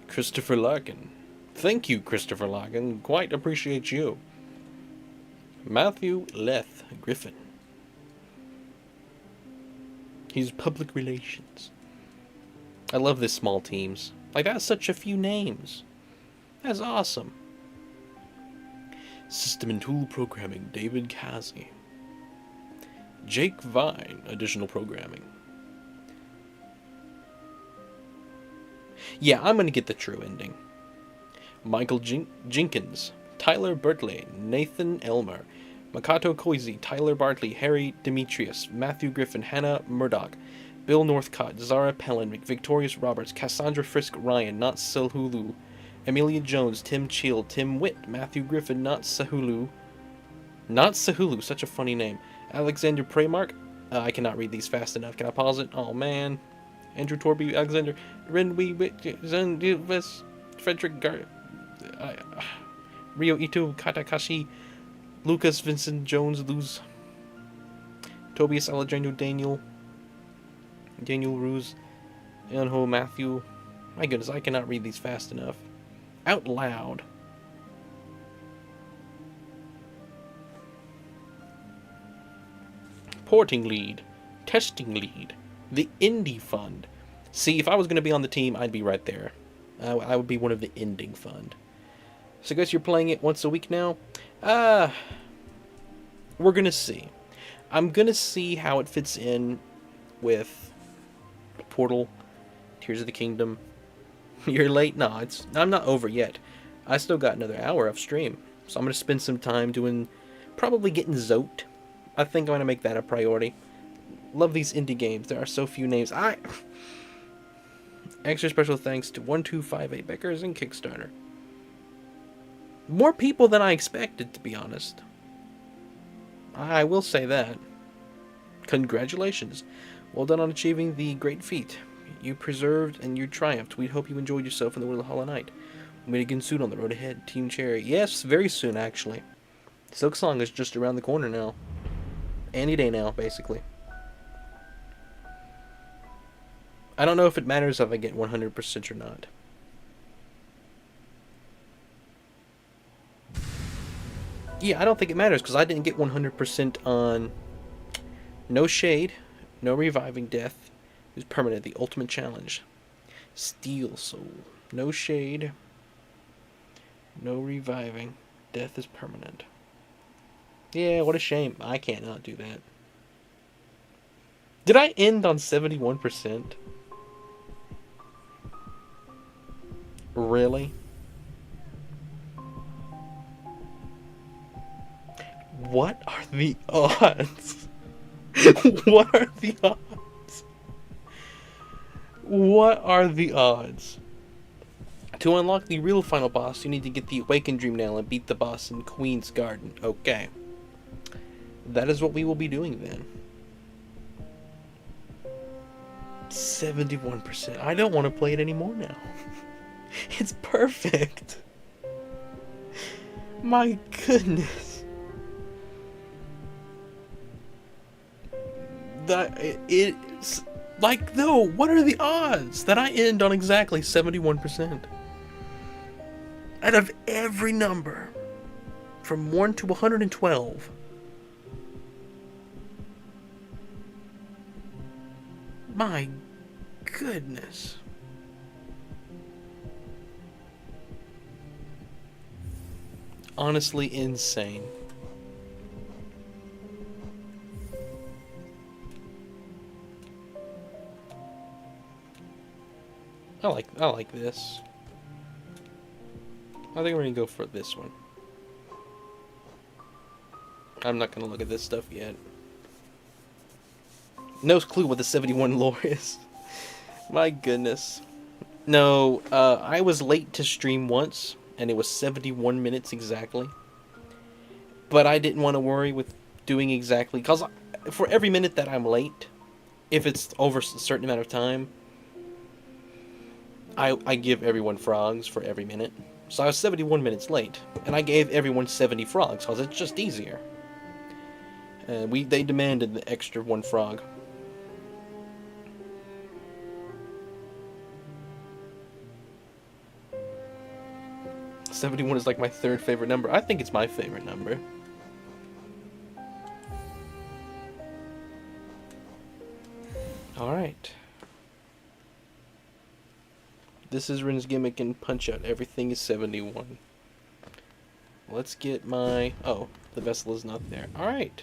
Christopher Larkin. Thank you, Christopher Larkin. Quite appreciate you. Matthew Leth Griffin. He's public relations. I love this small teams. Like, that's such a few names. That's awesome. System and Tool Programming, David Kazi. Jake Vine, additional programming. Yeah, I'm gonna get the true ending. Michael Jenkins, Tyler Bertley, Nathan Elmer, Makato Koizi, Tyler Bartley, Harry Demetrius, Matthew Griffin, Hannah Murdoch, Bill Northcott, Zara Pellin, Victorious Roberts, Cassandra Frisk Ryan, Not Sahulu, Amelia Jones, Tim Cheel, Tim Witt, Matthew Griffin, Not Sahulu, such a funny name, Alexander Premark, I cannot read these fast enough, can I pause it? Oh man. Andrew Torby, Alexander, Renwi, Frederick Rio Ito, Katakashi, Lucas Vincent Jones, Luz, Tobias Alejandro, Daniel Ruse, Anho Matthew. My goodness, I cannot read these fast enough. Out loud. Porting lead. Testing lead. The Indie Fund. See, if I was going to be on the team, I'd be right there. I would be one of the Ending Fund. So I guess you're playing it once a week now? We're going to see. I'm going to see how it fits in with Portal, Tears of the Kingdom. You're late? No, I'm not over yet. I still got another hour of stream. So I'm going to spend some time probably getting Zote. I think I'm going to make that a priority. Love these indie games. There are so few names. Extra special thanks to 1258 Beckers and Kickstarter. More people than I expected, to be honest. I will say that. Congratulations. Well done on achieving the great feat. You persevered and you triumphed. We hope you enjoyed yourself in the world of Hollow Knight. We'll meet again soon on the road ahead. Team Cherry. Yes, very soon, actually. Silksong is just around the corner now. Any day now, basically. I don't know if it matters if I get 100% or not. Yeah, I don't think it matters, because I didn't get 100% on No Shade, No Reviving Death, who's permanent, the ultimate challenge. Steel Soul. No Shade, No Reviving, Death is permanent. Yeah, what a shame. I can't not do that. Did I end on 71%? Really? What are the odds? What are the odds? What are the odds? To unlock the real final boss, you need to get the Awakened Dream Nail and beat the boss in Queen's Garden. Okay. That is what we will be doing then. 71%. I don't want to play it anymore now. It's perfect. My goodness. It's like, though, what are the odds that I end on exactly 71%? Out of every number from 1 to 112. My goodness. Honestly insane. I like this. I think we're gonna go for this one. I'm not gonna look at this stuff yet. No clue what the 71 lore is. My goodness. No, I was late to stream once, and it was 71 minutes exactly. But I didn't want to worry with doing exactly, because for every minute that I'm late, if it's over a certain amount of time, I give everyone frogs for every minute. So I was 71 minutes late, and I gave everyone 70 frogs, because it's just easier. They demanded the extra 1 frog. "71 is like my 3rd favorite number." I think it's my favorite number. Alright. This is Rin's gimmick in Punch-Out. Everything is 71. Let's get my... Oh, the vessel is not there. Alright.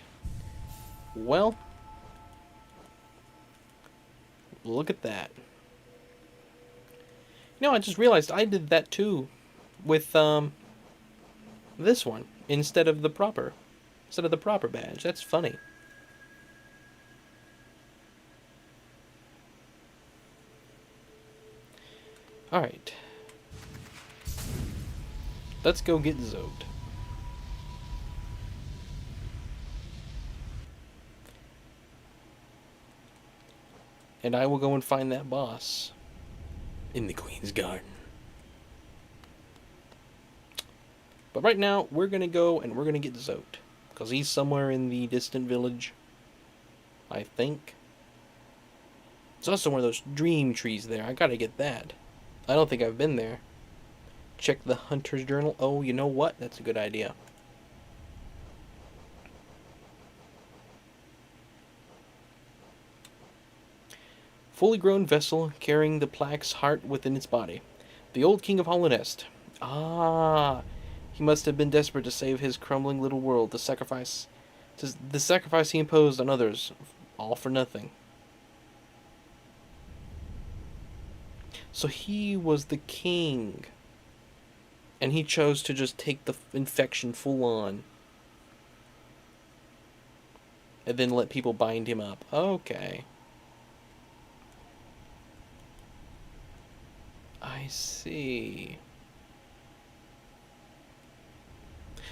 Well, look at that. You know, I just realized I did that too with this one instead of the proper badge. That's funny. Alright. Let's go get Zote. And I will go and find that boss in the Queen's Garden. But right now, we're going to go and we're going to get Zote. Because he's somewhere in the distant village, I think. There's also one of those dream trees there. I gotta get that. I don't think I've been there. Check the Hunter's Journal. Oh, you know what? That's a good idea. Fully grown vessel carrying the plaque's heart within its body. The old king of Holland. Ah, he must have been desperate to save his crumbling little world. The sacrifice he imposed on others, all for nothing. So he was the king, and he chose to just take the infection full on, and then let people bind him up. Okay. I see.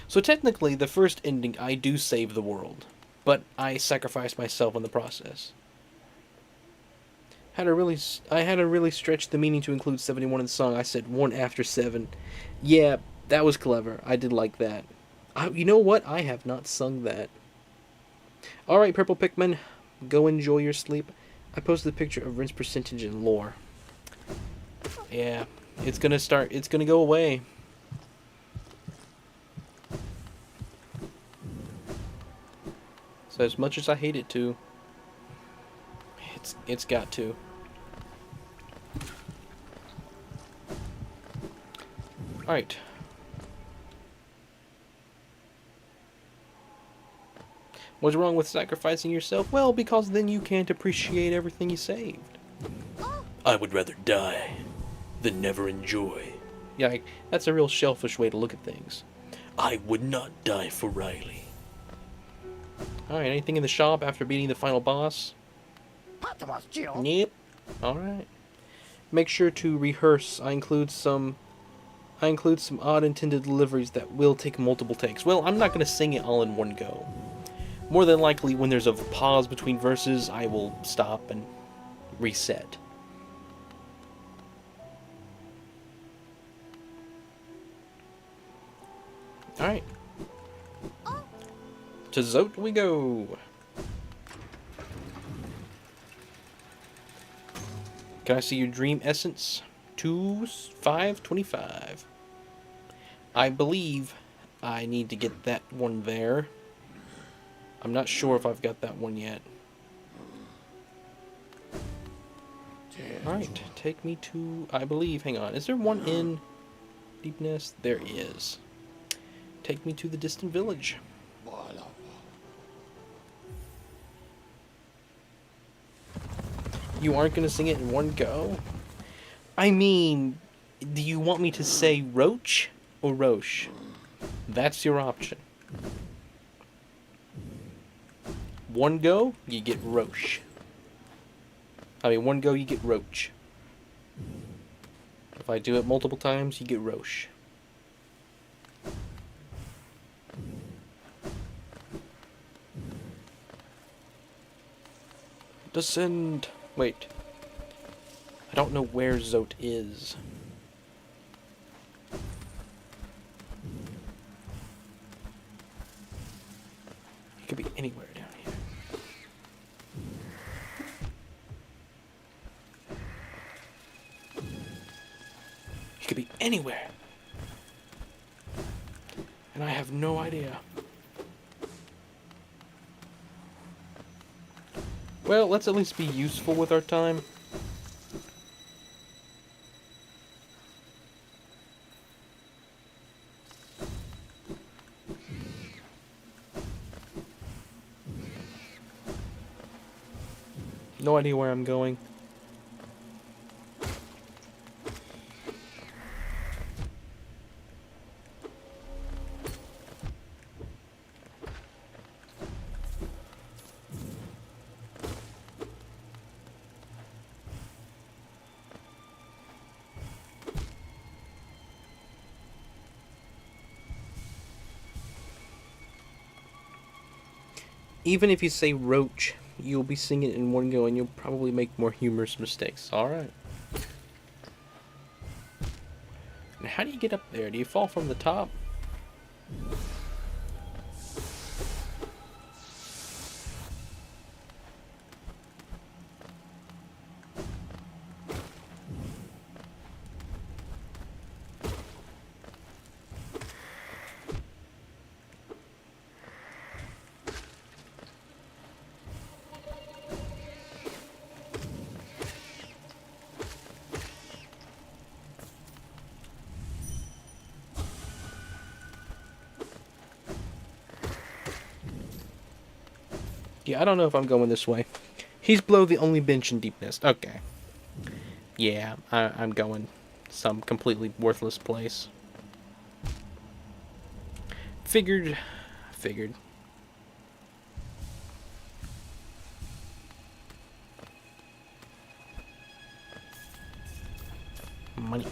So technically, the first ending, I do save the world, but I sacrifice myself in the process. I had to really stretch the meaning to include 71 in the song. I said 1 after 7. Yeah, that was clever. I did like that. You know what? I have not sung that. Alright, Purple Pikmin, go enjoy your sleep. I posted a picture of Rin's percentage in lore. Yeah, it's gonna go away. So as much as I hate it to, it's got to. Alright. What's wrong with sacrificing yourself? Well, because then you can't appreciate everything you saved. I would rather die than never enjoy. Yeah, that's a real shellfish way to look at things. I would not die for Riley. Alright, anything in the shop after beating the final boss? Nope. Alright. Make sure to rehearse. I include some odd intended deliveries that will take multiple takes. Well, I'm not going to sing it all in one go. More than likely, when there's a pause between verses, I will stop and reset. Alright. To Zote we go. Can I see your dream essence? 525. I believe I need to get that one there. I'm not sure if I've got that one yet. Alright, take me to... I believe, hang on. Is there one in Deep Nest? There is. Take me to the distant village. You aren't going to sing it in one go? I mean, do you want me to say Roach or Roche? That's your option. One go, you get Roche. I mean, one go, you get Roach. If I do it multiple times, you get Roche. Descend. Wait. I don't know where Zote is. anywhere down here. He could be anywhere. And I have no idea. Well, let's at least be useful with our time. No idea where I'm going. Even if you say roach, you'll be singing it in one go and you'll probably make more humorous mistakes. Alright. And how do you get up there? Do you fall from the top? Yeah, I don't know if I'm going this way. He's below the only bench in Deep Nest. Okay. Yeah, I'm going some completely worthless place. Figured. Money.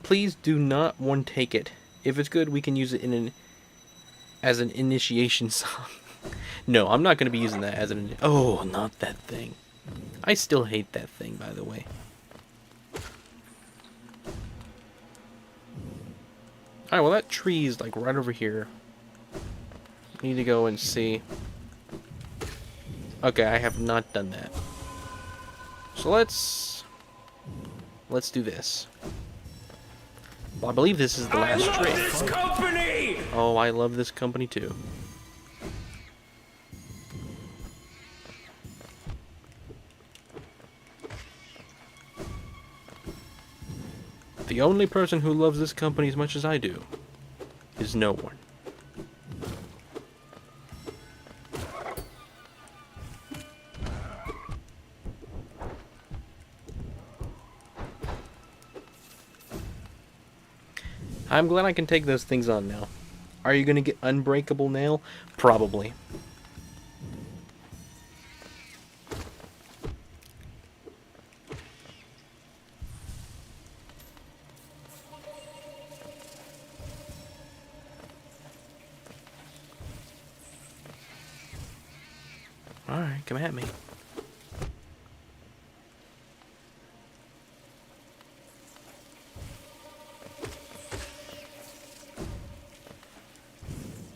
Please do not one take it. If it's good, we can use it as an initiation song. No, I'm not going to be using that as an... Oh, not that thing. I still hate that thing, by the way. Alright, well that tree is like right over here. Need to go and see. Okay, I have not done that. So let's do this. Well, I believe this is the last tree. I love this company! Oh, I love this company too. The only person who loves this company as much as I do is no one. I'm glad I can take those things on now. Are you going to get Unbreakable Nail? Probably. Alright, come at me.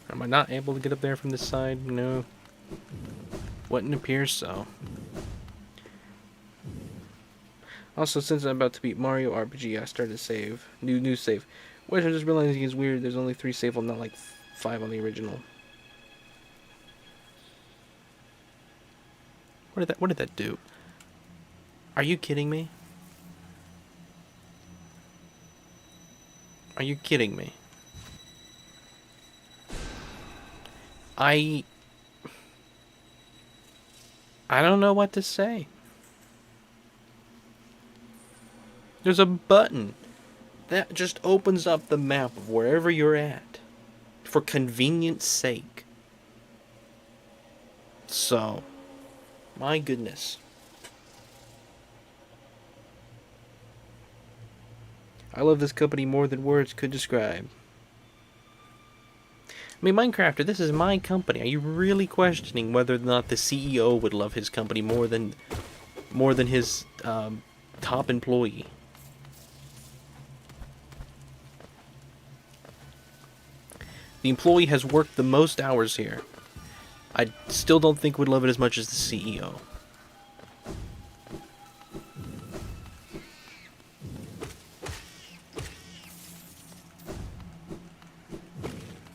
Am I not able to get up there from this side? No. Wouldn't appear so. Also, since I'm about to beat Mario RPG, I started a save. New save. Which I'm just realizing is weird. There's only 3 save, not like 5 on the original. What did that do? Are you kidding me? Are you kidding me? I don't know what to say. There's a button that just opens up the map of wherever you're at for convenience sake. So, my goodness. I love this company more than words could describe. I mean, Minecrafter, this is my company. Are you really questioning whether or not the CEO would love his company more than his top employee? The employee has worked the most hours here. I still don't think would love it as much as the CEO.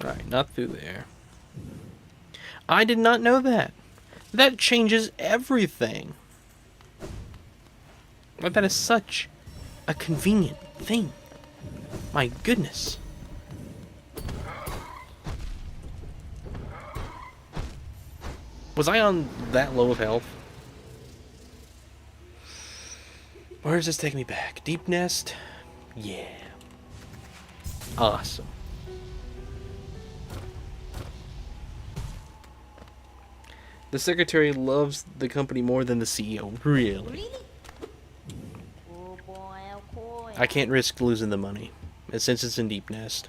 Alright, not through there. I did not know that. That changes everything. But that is such a convenient thing. My goodness. Was I on that low of health? Where does this take me back? Deep Nest? Yeah. Awesome. The secretary loves the company more than the CEO. Really? I can't risk losing the money, since it's in Deep Nest.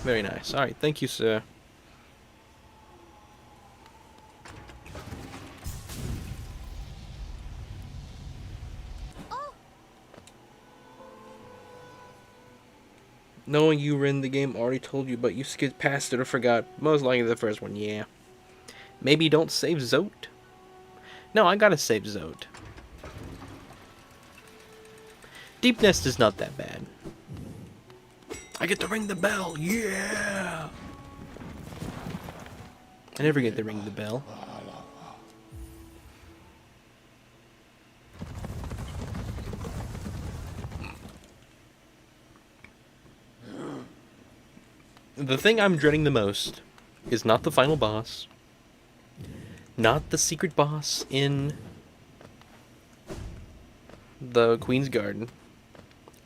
Very nice. Alright, thank you, sir. Knowing you were in the game already told you, but you skipped past it or forgot. Most likely the first one, yeah. Maybe don't save Zote? No, I gotta save Zote. Deep Nest is not that bad. I get to ring the bell, yeah! I never get to ring the bell. The thing I'm dreading the most is not the final boss, not the secret boss in the Queen's Garden.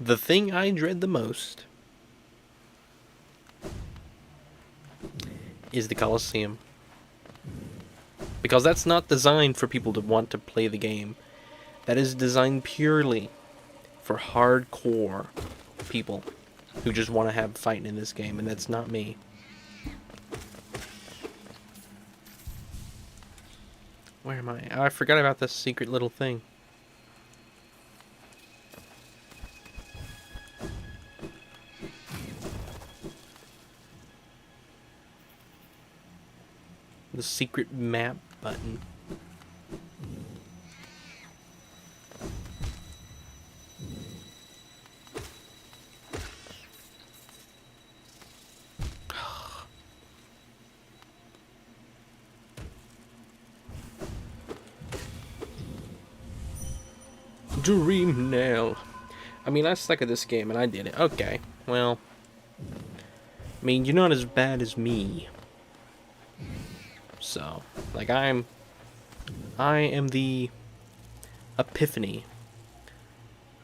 The thing I dread the most is the Colosseum. Because that's not designed for people to want to play the game. That is designed purely for hardcore people who just want to have fighting in this game, and that's not me. Where am I? Oh, I forgot about this secret little thing. The secret map button. Dream now. I mean, I suck at this game, and I did it. Okay, well, I mean, you're not as bad as me. So, like, I am the epiphany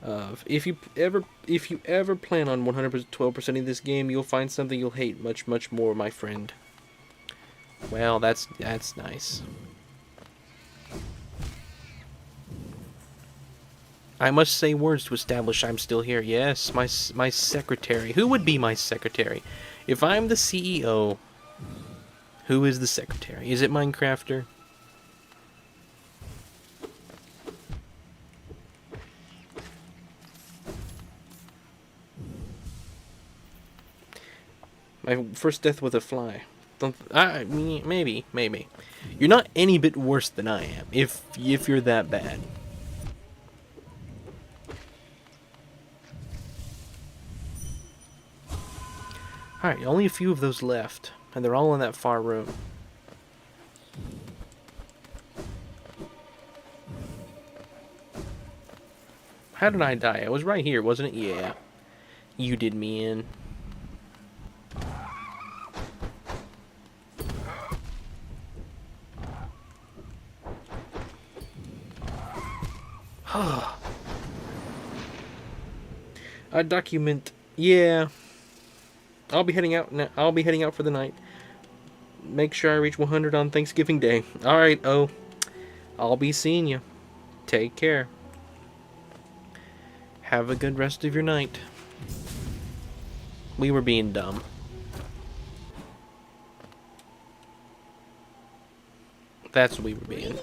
of if you ever plan on 112% of this game, you'll find something you'll hate much more, my friend. Well, that's nice. I must say words to establish I'm still here. Yes, my secretary. Who would be my secretary? If I'm the CEO, who is the secretary? Is it Minecrafter? My first death with a fly. Maybe. You're not any bit worse than I am, if you're that bad. Alright, only a few of those left, and they're all in that far room. How did I die? I was right here, wasn't it? Yeah. You did me in. A document. Yeah. I'll be heading out now. I'll be heading out for the night. Make sure I reach 100 on Thanksgiving Day. Alright, oh. I'll be seeing you. Take care. Have a good rest of your night. We were being dumb. That's what we were being.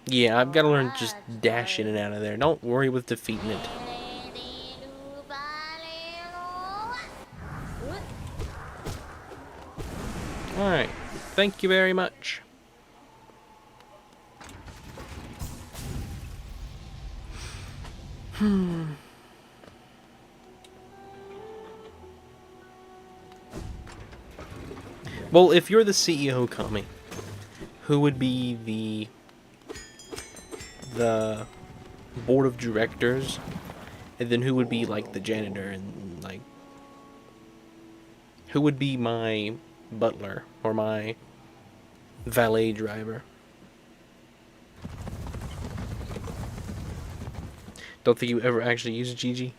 Yeah, I've got to learn to just dash in and out of there. Don't worry with defeating it. Alright. Thank you very much. Well, if you're the CEO, Kami, who would be the board of directors, and then who would be like the janitor, and like who would be my butler or my valet driver? Don't think you ever actually use Gigi,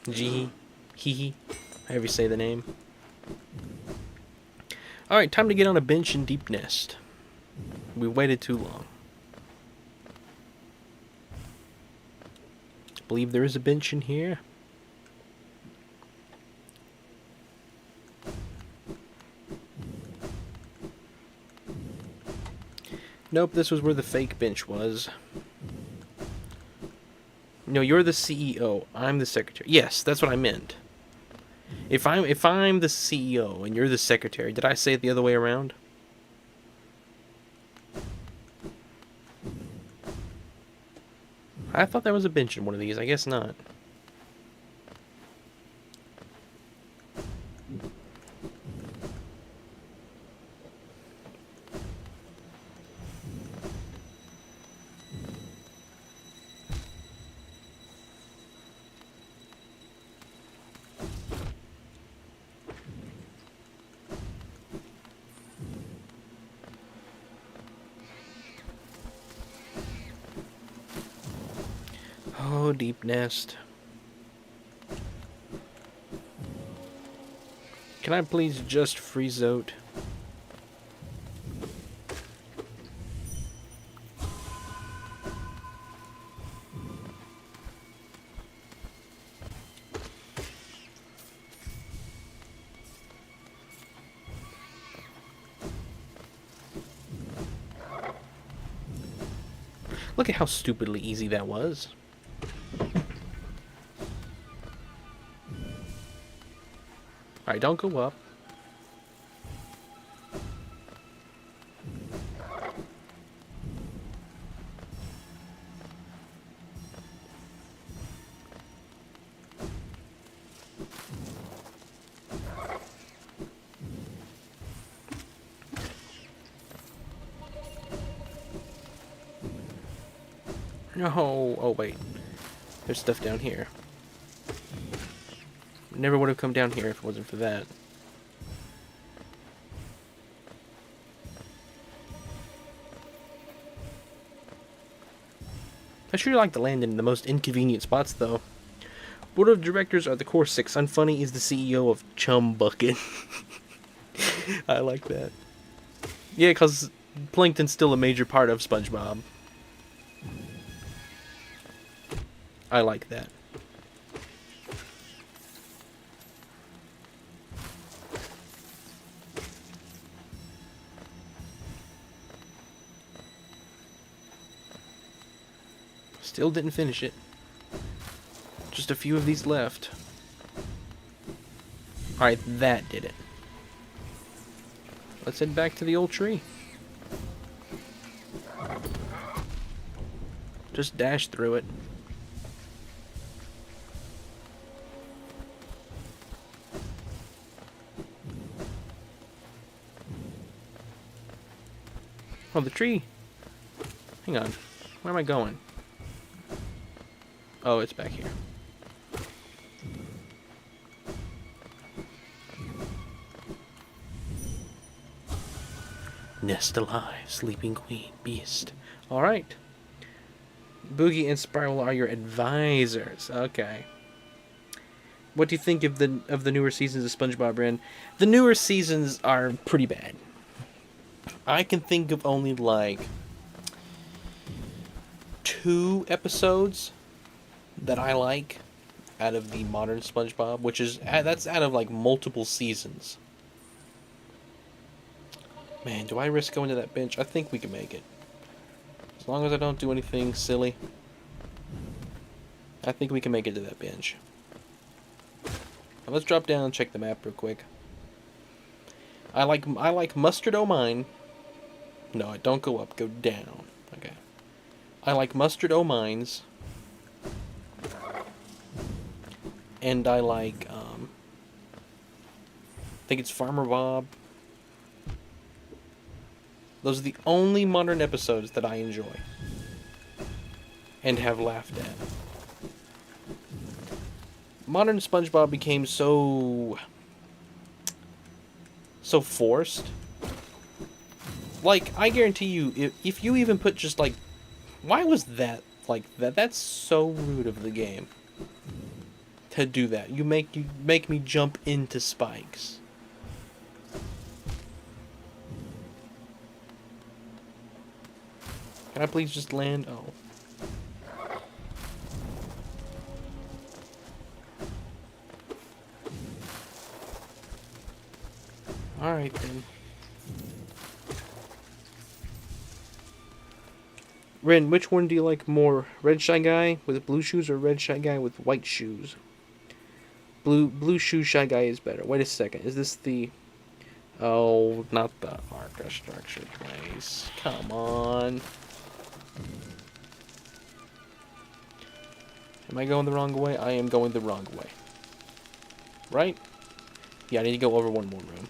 Jihi, Hihi, however you say the name. Alright, time to get on a bench in Deep Nest. We waited too long. I believe there is a bench in here. Nope, this was where the fake bench was. No, you're the CEO. I'm the secretary. Yes, that's what I meant. If I'm the CEO and you're the secretary, did I say it the other way around? I thought there was a bench in one of these. I guess not. Oh, Deep Nest. Can I please just freeze out? Look at how stupidly easy that was. Alright, don't go up. No, oh wait. There's stuff down here. Never would have come down here if it wasn't for that. I sure like to land in the most inconvenient spots, though. Board of directors are the core six. UnFunny is the CEO of Chum Bucket. I like that. Yeah, because Plankton's still a major part of SpongeBob. I like that. Still didn't finish it. Just a few of these left. Alright, that did it. Let's head back to the old tree. Just dash through it. Oh, the tree. Hang on. Where am I going? Oh, it's back here. Nest alive, sleeping queen, beast. Alright. Boogie and Spiral are your advisors. Okay. What do you think of the newer seasons of SpongeBob, Ren? The newer seasons are pretty bad. I can think of only like 2 episodes that I like, out of the modern SpongeBob, which is that's out of like multiple seasons. Man, do I risk going to that bench? I think we can make it. As long as I don't do anything silly. I think we can make it to that bench. Now let's drop down and check the map real quick. I like Mustard O' Mine. No, don't go up, go down. Okay. I like Mustard O' Mines. And I like, I think it's Farmer Bob. Those are the only modern episodes that I enjoy. And have laughed at. Modern SpongeBob became so forced. Like, I guarantee you, if you even put just like, why was that like that? That's so rude of the game to do that. You make me jump into spikes. Can I please just land? Oh. Alright then. Ren, which one do you like more? Red Shy Guy with blue shoes or Red Shy Guy with white shoes? Blue shoe Shy Guy is better. Wait a second. Is this the... Oh, not the architecture place. Come on. Am I going the wrong way? I am going the wrong way. Right? Yeah, I need to go over one more room.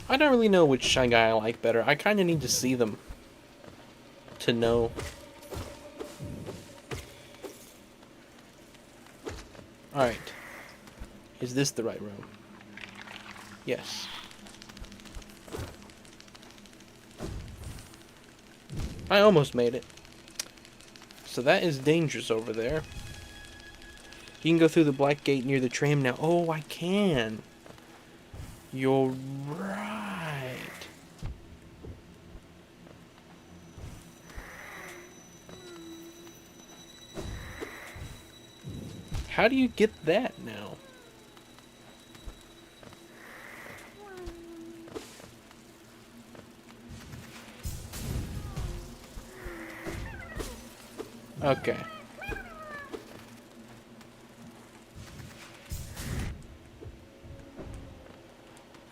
I don't really know which Shy Guy I like better. I kind of need to see them to know. Alright. Is this the right room? Yes. I almost made it. So that is dangerous over there. You can go through the black gate near the tram now. Oh, I can. You're right. How do you get that now? Okay.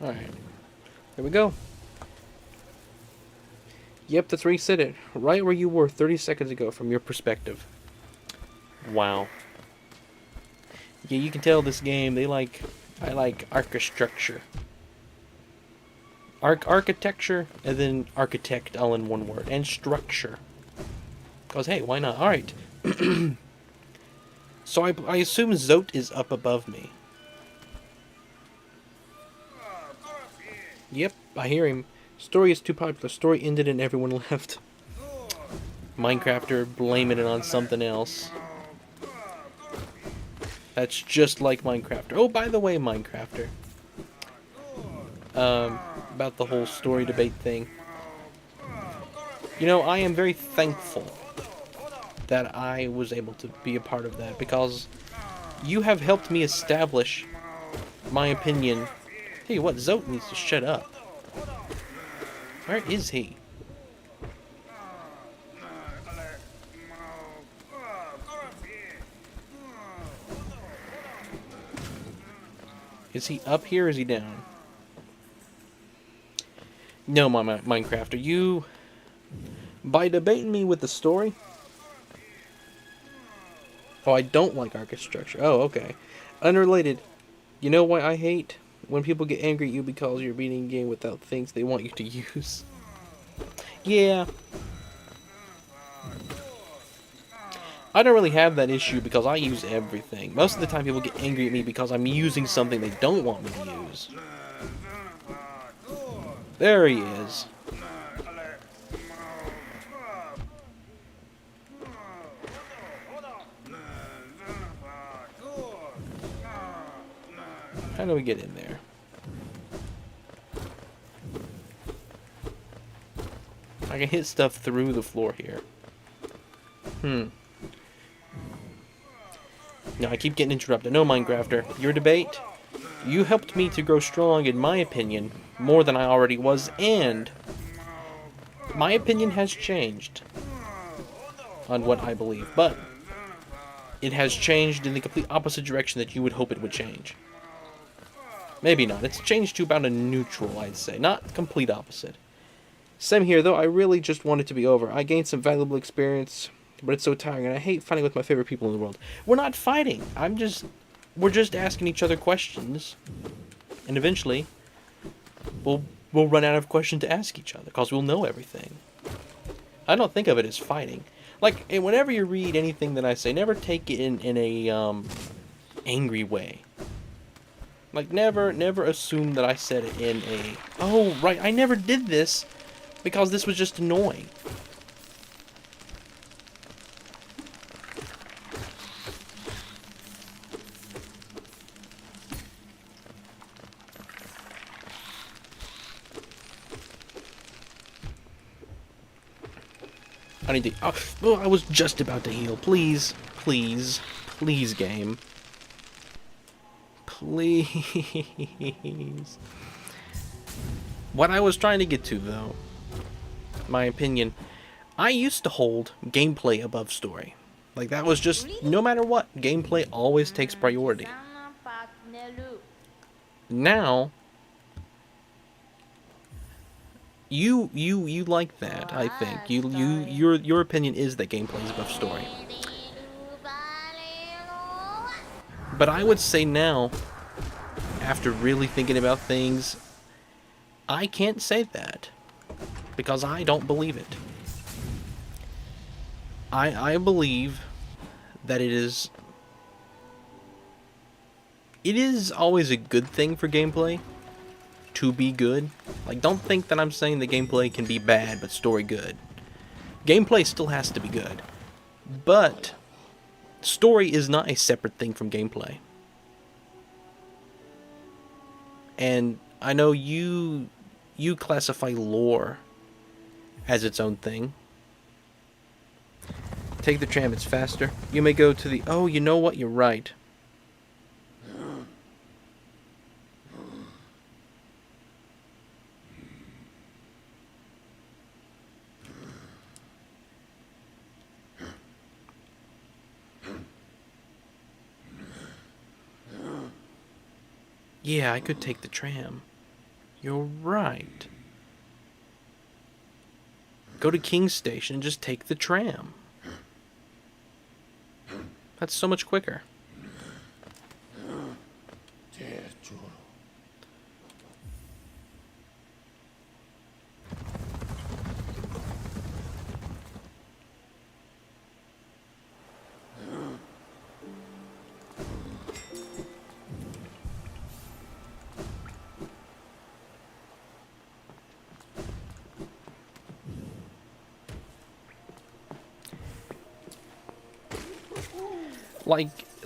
Alright. There we go. Yep, that's where you said it. Right where you were 30 seconds ago from your perspective. Wow. Yeah, you can tell this game, I like architecture. Architecture, and then architect all in one word. And structure. Because, hey, why not? Alright. So I assume Zote is up above me. Yep, I hear him. Story is too popular. Story ended and everyone left. Minecrafter blaming it on something else. That's just like Minecrafter. Oh, by the way, Minecrafter. About the whole story debate thing. You know, I am very thankful that I was able to be a part of that, because you have helped me establish my opinion. Hey, what? Zote needs to shut up. Where is he? Is he up here or is he down? No, my Minecrafter, you... By debating me with the story... Oh, I don't like architecture. Oh, okay. Unrelated. You know why I hate when people get angry at you because you're beating a game without things they want you to use? Yeah. I don't really have that issue because I use everything. Most of the time people get angry at me because I'm using something they don't want me to use. There he is. How do we get in there? I can hit stuff through the floor here. No, I keep getting interrupted. No, Minecrafter. Your debate? You helped me to grow strong, in my opinion, more than I already was, and my opinion has changed on what I believe, but it has changed in the complete opposite direction that you would hope it would change. Maybe not. It's changed to about a neutral, I'd say. Not complete opposite. Same here, though. I really just want it to be over. I gained some valuable experience, but it's so tiring, and I hate fighting with my favorite people in the world. We're not fighting. We're just asking each other questions, and eventually, we'll run out of questions to ask each other, because we'll know everything. I don't think of it as fighting. Like, whenever you read anything that I say, never take it in a, angry way. Like, never assume that I said it in a, oh, right, I never did this, because this was just annoying. I need to... Oh, I was just about to heal. Please, please, please, game. Please. What I was trying to get to, though, my opinion, I used to hold gameplay above story. Like, that was just, no matter what, gameplay always takes priority. Now, you like that, I think. Your opinion is that gameplay is above story. But I would say now, after really thinking about things, I can't say that. Because I don't believe it. I believe that it is always a good thing for gameplay to be good. Like, don't think that I'm saying that gameplay can be bad but story good. Gameplay still has to be good. But story is not a separate thing from gameplay. And I know you classify lore as its own thing. Take the tram, it's faster. You may go to the... Oh, you know what? You're right. Yeah, I could take the tram. You're right. Go to King's Station and just take the tram. That's so much quicker.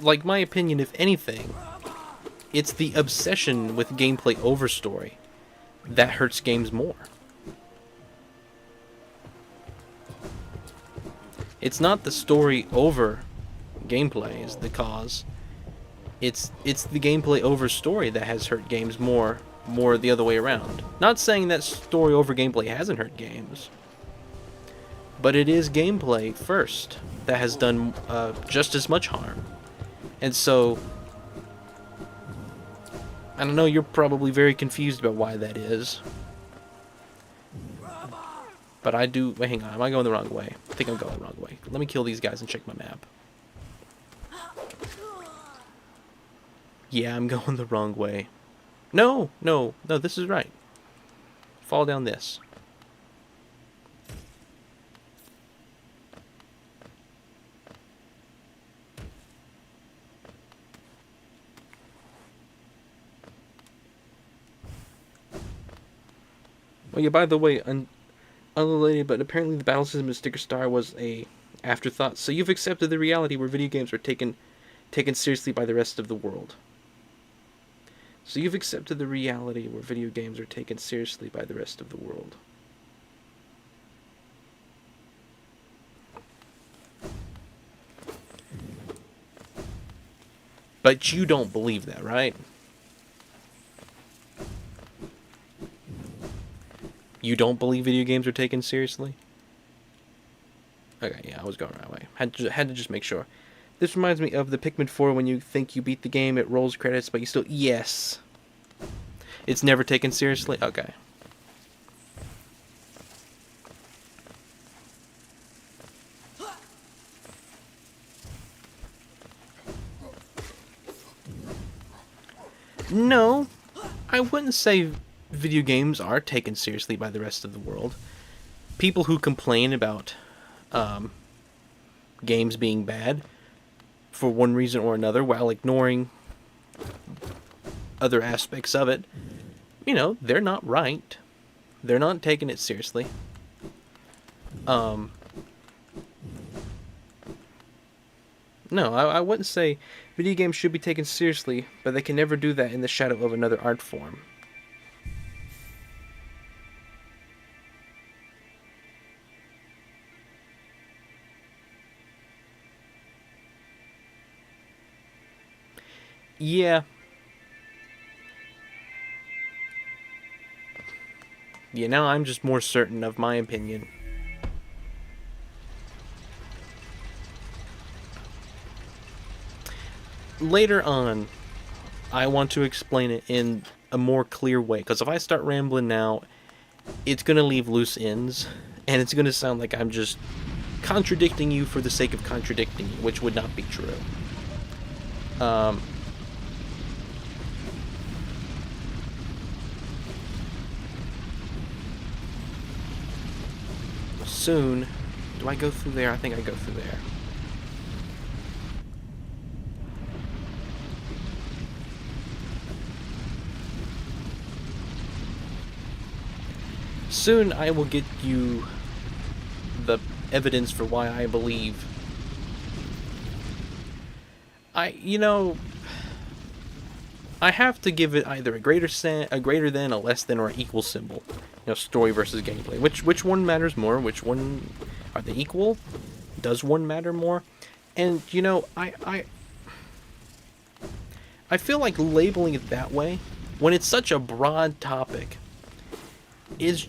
Like my opinion, if anything, it's the obsession with gameplay over story that hurts games more. It's not the story over gameplay is the cause. It's the gameplay over story that has hurt games more the other way around. Not saying that story over gameplay hasn't hurt games, but it is gameplay first that has done just as much harm. And so, I don't know, you're probably very confused about why that is. But I do... Wait, hang on, am I going the wrong way? I think I'm going the wrong way. Let me kill these guys and check my map. Yeah, I'm going the wrong way. No, this is right. Fall down this. Oh yeah, by the way, unrelated, but apparently the battle system in Sticker Star was a afterthought. So you've accepted the reality where video games are taken seriously by the rest of the world. So you've accepted the reality where video games are taken seriously by the rest of the world. But you don't believe that, right? You don't believe video games are taken seriously? Okay, yeah, I was going the right way. Had to just make sure. This reminds me of the Pikmin 4 when you think you beat the game, it rolls credits, but you still... Yes. It's never taken seriously? Okay. No, I wouldn't say video games are taken seriously by the rest of the world. People who complain about games being bad for one reason or another while ignoring other aspects of it, you know, they're not right. They're not taking it seriously. No, I wouldn't say video games should be taken seriously, but they can never do that in the shadow of another art form. Yeah. Yeah, now I'm just more certain of my opinion. Later on, I want to explain it in a more clear way, because if I start rambling now, it's going to leave loose ends, and it's going to sound like I'm just contradicting you for the sake of contradicting you, which would not be true. Soon, do I go through there? I think I go through there. Soon I will get you the evidence for why I believe. I have to give it either a greater than, a less than, or an equal symbol. You know, story versus gameplay. Which one matters more? Which one are they equal? Does one matter more? And you know, I feel like labeling it that way when it's such a broad topic is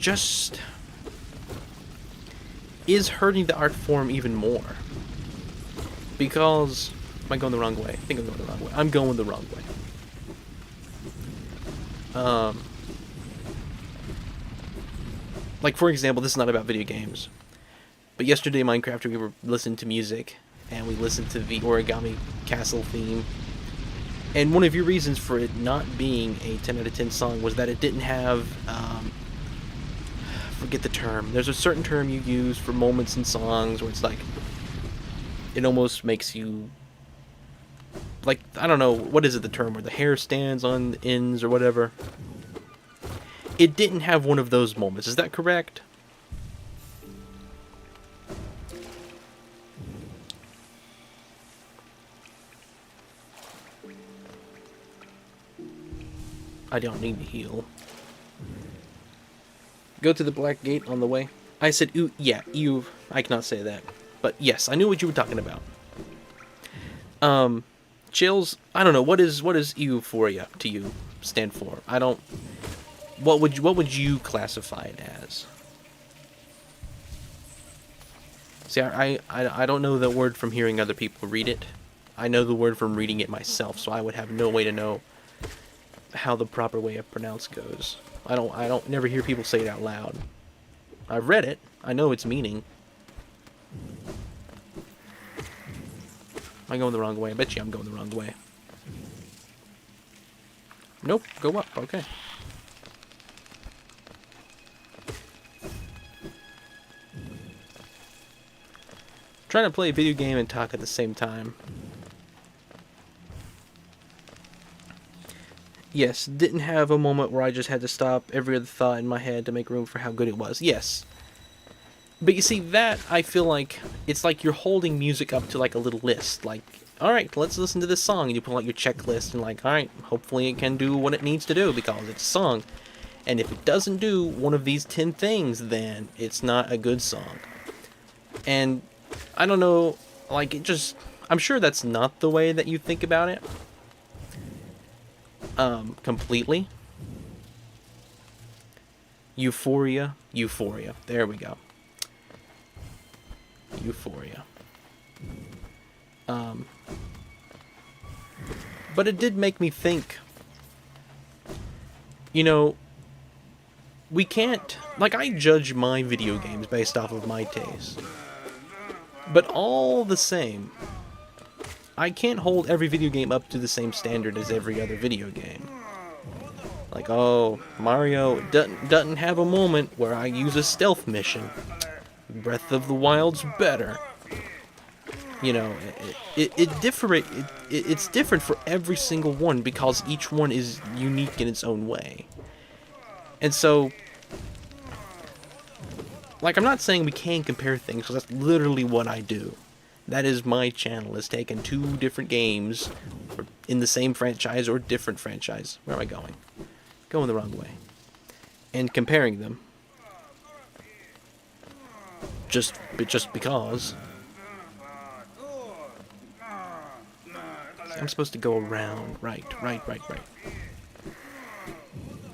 hurting the art form even more. Because am I going the wrong way? I think I'm going the wrong way. I'm going the wrong way. Like, for example, this is not about video games, but yesterday in Minecraft we were listening to music, and we listened to the Origami Castle theme, and one of your reasons for it not being a 10 out of 10 song was that it didn't have, forget the term, there's a certain term you use for moments in songs where it's like, it almost makes you, like, I don't know, what is it, the term where the hair stands on the ends or whatever? It didn't have one of those moments, is that correct? I don't need to heal. Go to the black gate on the way. I said, ooh, yeah, you, I cannot say that. But yes, I knew what you were talking about. Chills, I don't know, what is EU for you, to you, stand for? I don't, what would you classify it as? See, I don't know the word from hearing other people read it. I know the word from reading it myself, so I would have no way to know how the proper way of pronounce goes. I don't never hear people say it out loud. I've read it. I know its meaning. Am I going the wrong way? I bet you I'm going the wrong way. Nope, go up, okay. Trying to play a video game and talk at the same time. Yes, didn't have a moment where I just had to stop every other thought in my head to make room for how good it was. Yes. But you see, that, I feel like, it's like you're holding music up to, like, a little list. Like, alright, let's listen to this song. And you pull out your checklist and, like, alright, hopefully it can do what it needs to do because it's a song. And if it doesn't do one of these 10 things, then it's not a good song. And I don't know, like, it just... I'm sure that's not the way that you think about it. Completely. Euphoria. There we go. Euphoria. But it did make me think, you know, we can't, like, I judge my video games based off of my taste. But all the same, I can't hold every video game up to the same standard as every other video game. Like, oh, Mario doesn't have a moment where I use a stealth mission. Breath of the Wild's better. You know, it's different for every single one because each one is unique in its own way. And so, like, I'm not saying we can't compare things, because that's literally what I do. That is my channel, is taking two different games in the same franchise or different franchise. Where am I going? Going the wrong way. And comparing them. Just because. I'm supposed to go around. Right.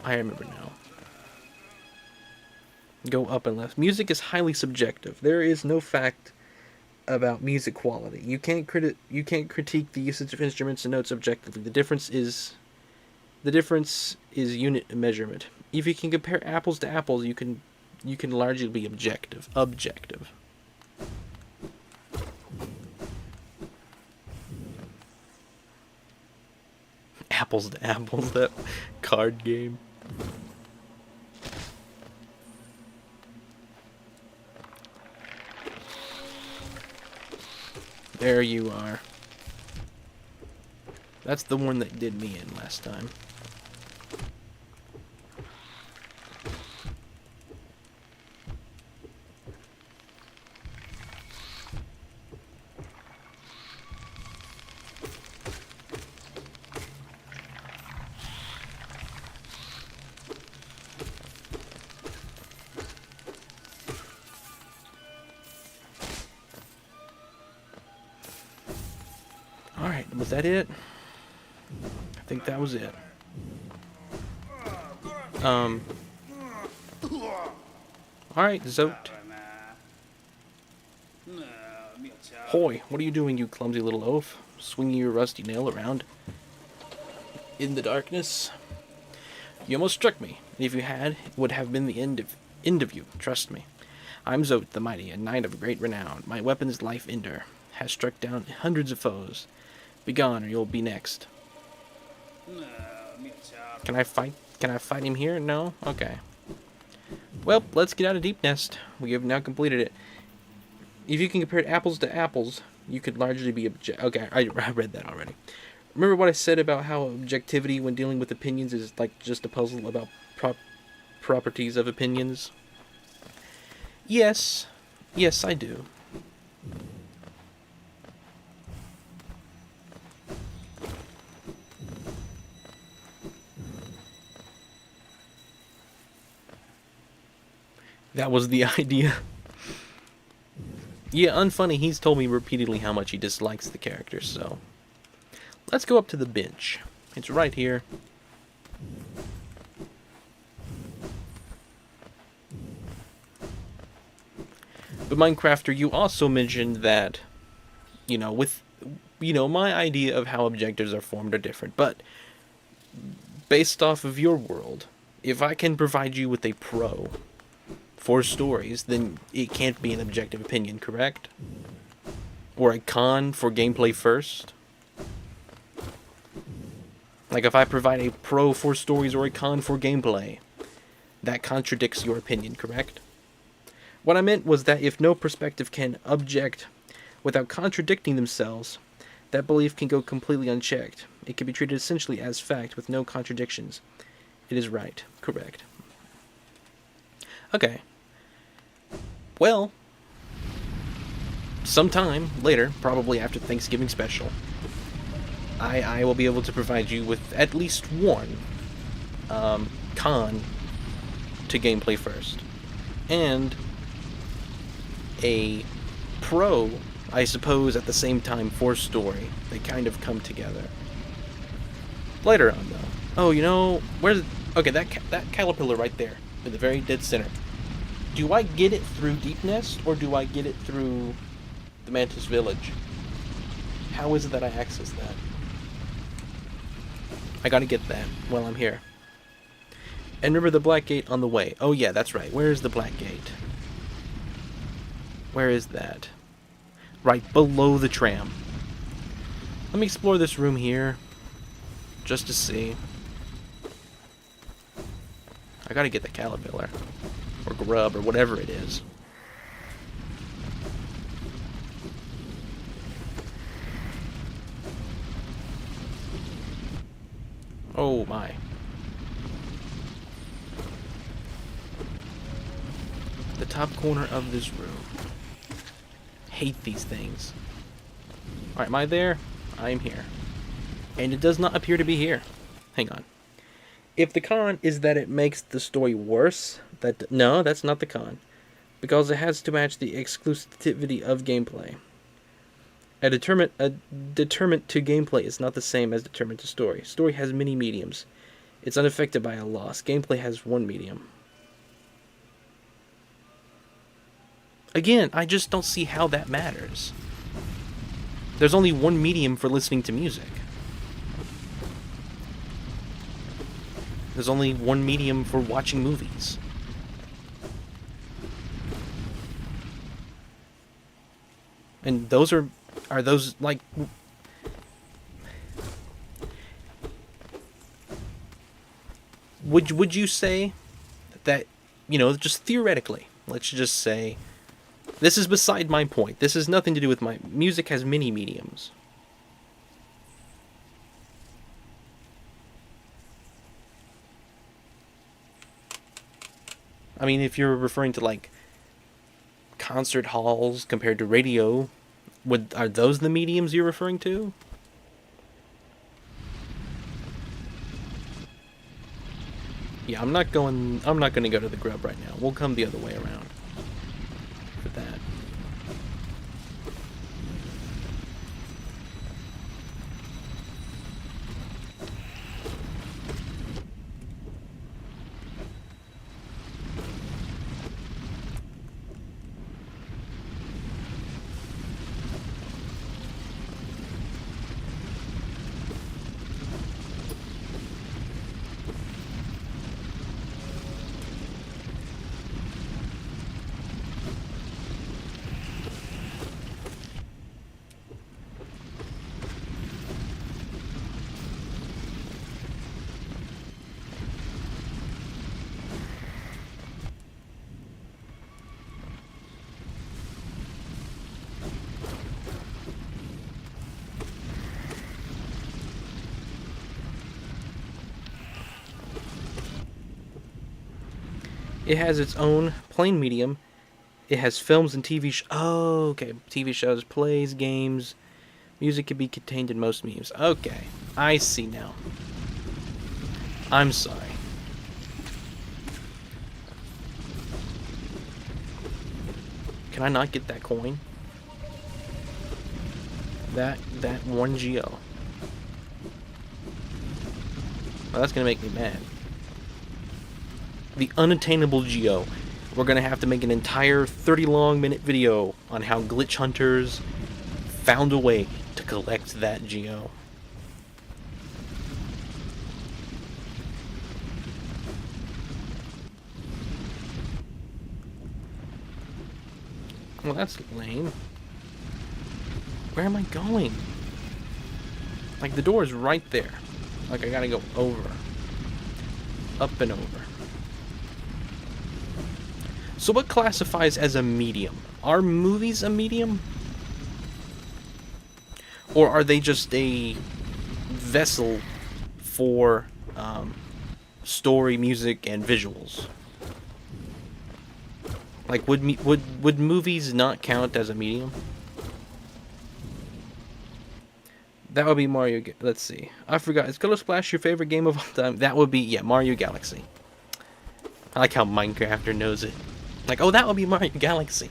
I remember now. Go up and left. Music is highly subjective. There is no fact about music quality. You can't critique the usage of instruments and notes objectively. The difference is unit measurement. If you can compare apples to apples, you can largely be objective. Apples to apples, that card game. There you are. That's the one that did me in last time. Alright, was that it? I think that was it. Alright, Zote. Hoy, what are you doing, you clumsy little oaf? Swinging your rusty nail around in the darkness? You almost struck me, and if you had, it would have been the end of you, trust me. I'm Zote the Mighty, a knight of great renown. My weapon's life ender has struck down hundreds of foes. Begone, or you'll be next. Can I fight him here? No? Okay. Well, let's get out of Deep Nest. We have now completed it. If you can compare apples to apples, you could largely be okay, I read that already. Remember what I said about how objectivity when dealing with opinions is like just a puzzle about properties of opinions? Yes. Yes, I do. That was the idea. Yeah, UnFunny, he's told me repeatedly how much he dislikes the character, so... Let's go up to the bench. It's right here. But Minecrafter, you also mentioned that, you know, with... You know, my idea of how objectives are formed are different, but... Based off of your world, if I can provide you with a pro... for stories, then it can't be an objective opinion, correct? Or a con for gameplay first? Like if I provide a pro for stories or a con for gameplay, that contradicts your opinion, correct? What I meant was that if no perspective can object without contradicting themselves, that belief can go completely unchecked. It can be treated essentially as fact with no contradictions. It is right. Correct. Okay. Well, sometime later, probably after Thanksgiving special, I will be able to provide you with at least one con to gameplay first, and a pro, I suppose, at the same time for story. They kind of come together later on, though. Oh, you know, where's... Okay, that caterpillar right there, in the very dead center. Do I get it through Deep Nest, or do I get it through the Mantis Village? How is it that I access that? I gotta get that while I'm here. And remember the Black Gate on the way. Oh yeah, that's right. Where is the Black Gate? Where is that? Right below the tram. Let me explore this room here, just to see. I gotta get the caterpillar, or grub, or whatever it is. Oh my. The top corner of this room. Hate these things. Alright, am I there? I am here. And it does not appear to be here. Hang on. If the con is that it makes the story worse, no, that's not the con. Because it has to match the exclusivity of gameplay. A determinant to gameplay is not the same as determinant to story. Story has many mediums. It's unaffected by a loss. Gameplay has one medium. Again, I just don't see how that matters. There's only one medium for listening to music. There's only one medium for watching movies. And those are those, like... Would you say that, you know, just theoretically, let's just say, this is beside my point. This has nothing to do with my... Music has many mediums. I mean, if you're referring to, like, concert halls compared to radio, are those the mediums you're referring to? Yeah, I'm not going to go to the grub right now. We'll come the other way around for that. It has its own plain medium. It has films and TV shows. Oh, okay. TV shows, plays, games. Music can be contained in most memes. Okay. I see now. I'm sorry. Can I not get that coin? That one geo. Well, that's gonna make me mad. The unattainable geo. We're gonna have to make an entire 30-minute video on how glitch hunters found a way to collect that geo. Well, that's lame. Where am I going? Like, the door is right there. Like, I gotta go over. Up and over. So what classifies as a medium? Are movies a medium? Or are they just a vessel for story, music, and visuals. Like, would movies not count as a medium? That would be Mario. Let's see. I forgot. Is Color Splash your favorite game of all time? That would be, yeah, Mario Galaxy. I like how Minecrafter knows it. Like, oh, that would be Mario Galaxy.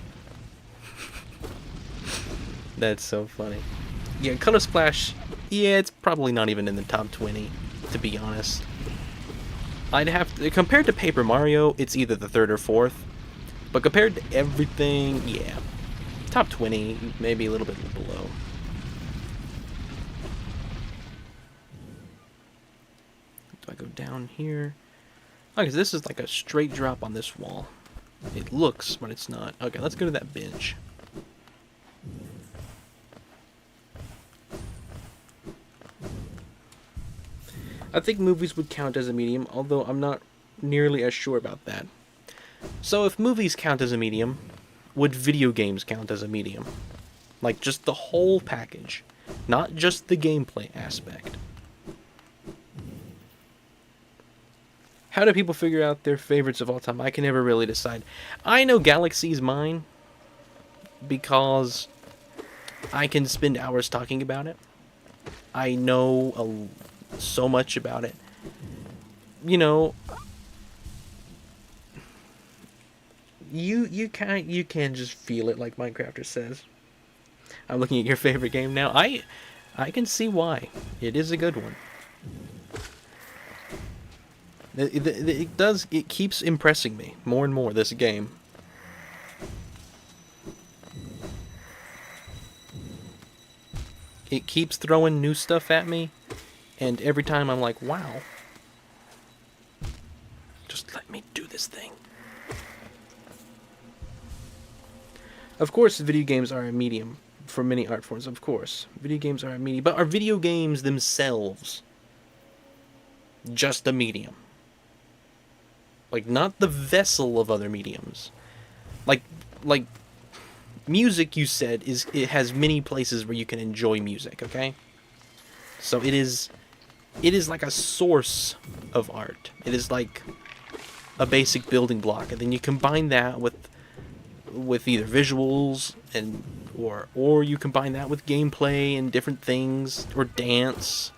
That's so funny. Yeah, Color Splash, yeah, it's probably not even in the top 20, to be honest. I'd have to, compared to Paper Mario, it's either the third or fourth. But compared to everything, yeah. Top 20, maybe a little bit below. Do I go down here? Okay, so this is like a straight drop on this wall. It looks, but it's not. Okay, let's go to that bench. I think movies would count as a medium, although I'm not nearly as sure about that. So if movies count as a medium, would video games count as a medium? Like, just the whole package, not just the gameplay aspect. How do people figure out their favorites of all time? I can never really decide. I know Galaxy's mine because I can spend hours talking about it. I know so much about it. You know, you can just feel it, like Minecrafter says. I'm looking at your favorite game now. I can see why. It is a good one. It keeps impressing me more and more, this game. It keeps throwing new stuff at me, and every time I'm like, wow. Just let me do this thing. Of course, video games are a medium for many art forms, of course. Video games are a medium, but are video games themselves just a medium? Like, not the vessel of other mediums. Like music, you said, it has many places where you can enjoy music, okay? So it is like a source of art. It is like a basic building block, and then you combine that with either visuals or you combine that with gameplay and different things, or dance,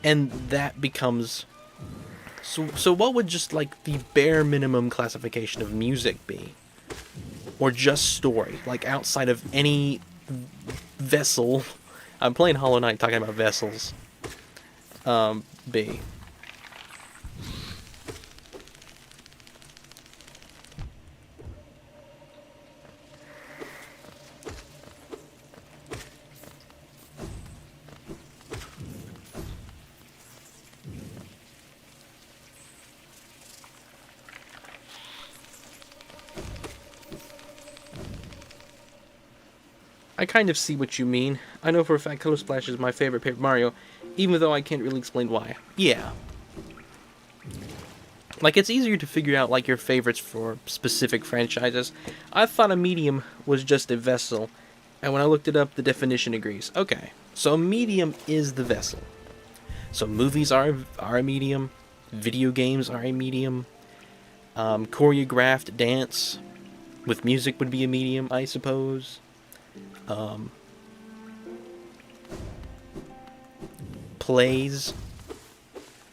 and that becomes. So what would just like the bare minimum classification of music be? Or just story, like outside of any vessel. I'm playing Hollow Knight talking about vessels. Be. I kind of see what you mean. I know for a fact Color Splash is my favorite Paper Mario, even though I can't really explain why. Yeah. Like, it's easier to figure out, like, your favorites for specific franchises. I thought a medium was just a vessel, and when I looked it up, the definition agrees. Okay, so a medium is the vessel. So movies are a medium, video games are a medium, choreographed dance with music would be a medium, I suppose. Plays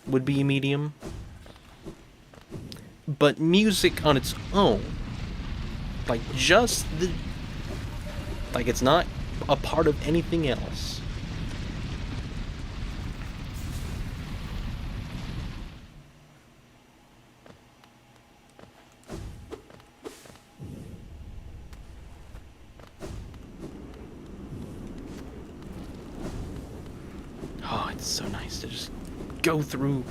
would be a medium. But music on its own, like like it's not a part of anything else. Oh, it's so nice to just go through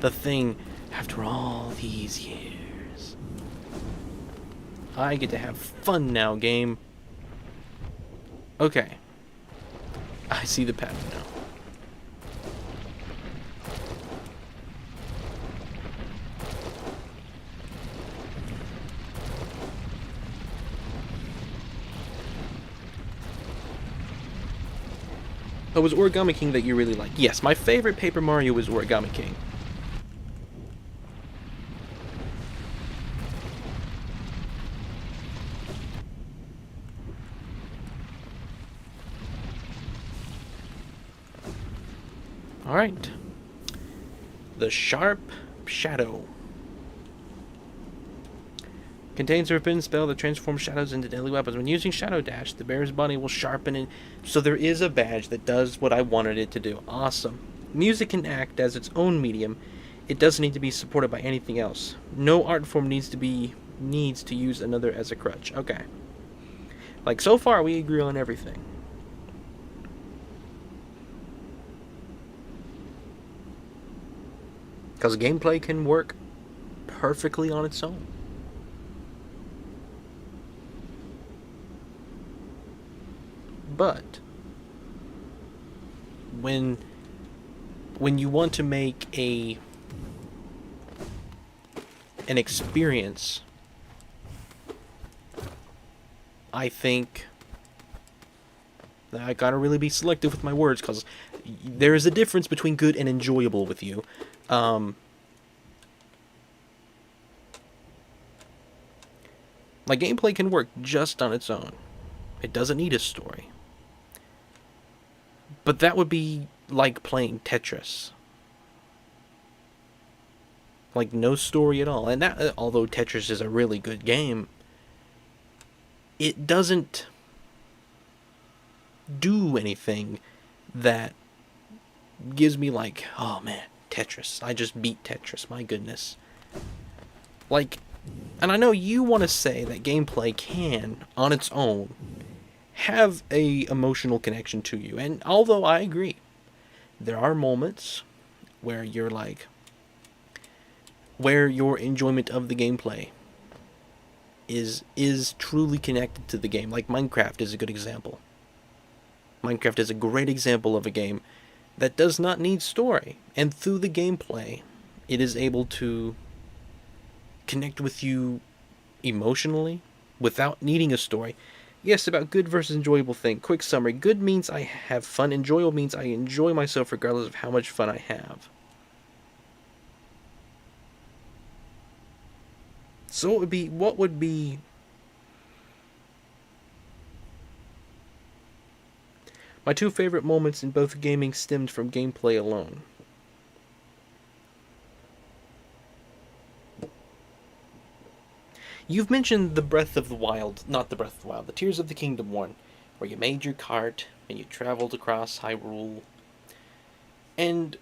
the thing after all these years. I get to have fun now, game. Okay. I see the pattern now. Oh, it was Origami King that you really like. Yes, my favorite Paper Mario was Origami King. Alright. The Sharp Shadow. Contains a forbidden spell that transforms shadows into deadly weapons. When using Shadow Dash, the bear's body will sharpen it. So there is a badge that does what I wanted it to do. Awesome. Music can act as its own medium. It doesn't need to be supported by anything else. No art form needs to use another as a crutch. Okay. Like, so far we agree on everything. Because gameplay can work perfectly on its own. But when you want to make an experience, I think I gotta really be selective with my words, because there is a difference between good and enjoyable with you. Like, gameplay can work just on its own. It doesn't need a story. But that would be like playing Tetris. Like, no story at all. And that, although Tetris is a really good game, it doesn't do anything that gives me like, oh man, Tetris. I just beat Tetris, my goodness. Like, and I know you want to say that gameplay can, on its own, have a emotional connection to you. And although I agree, there are moments where you're like, where your enjoyment of the gameplay is truly connected to the game. Like Minecraft is a good example. Minecraft is a great example of a game that does not need story, and through the gameplay it is able to connect with you emotionally without needing a story. Yes, about good versus enjoyable thing. Quick summary. Good means I have fun. Enjoyable means I enjoy myself regardless of how much fun I have. So what would be my two favorite moments in both gaming stemmed from gameplay alone. You've mentioned the Breath of the Wild, not the Breath of the Wild, the Tears of the Kingdom one, where you made your cart and you traveled across Hyrule. And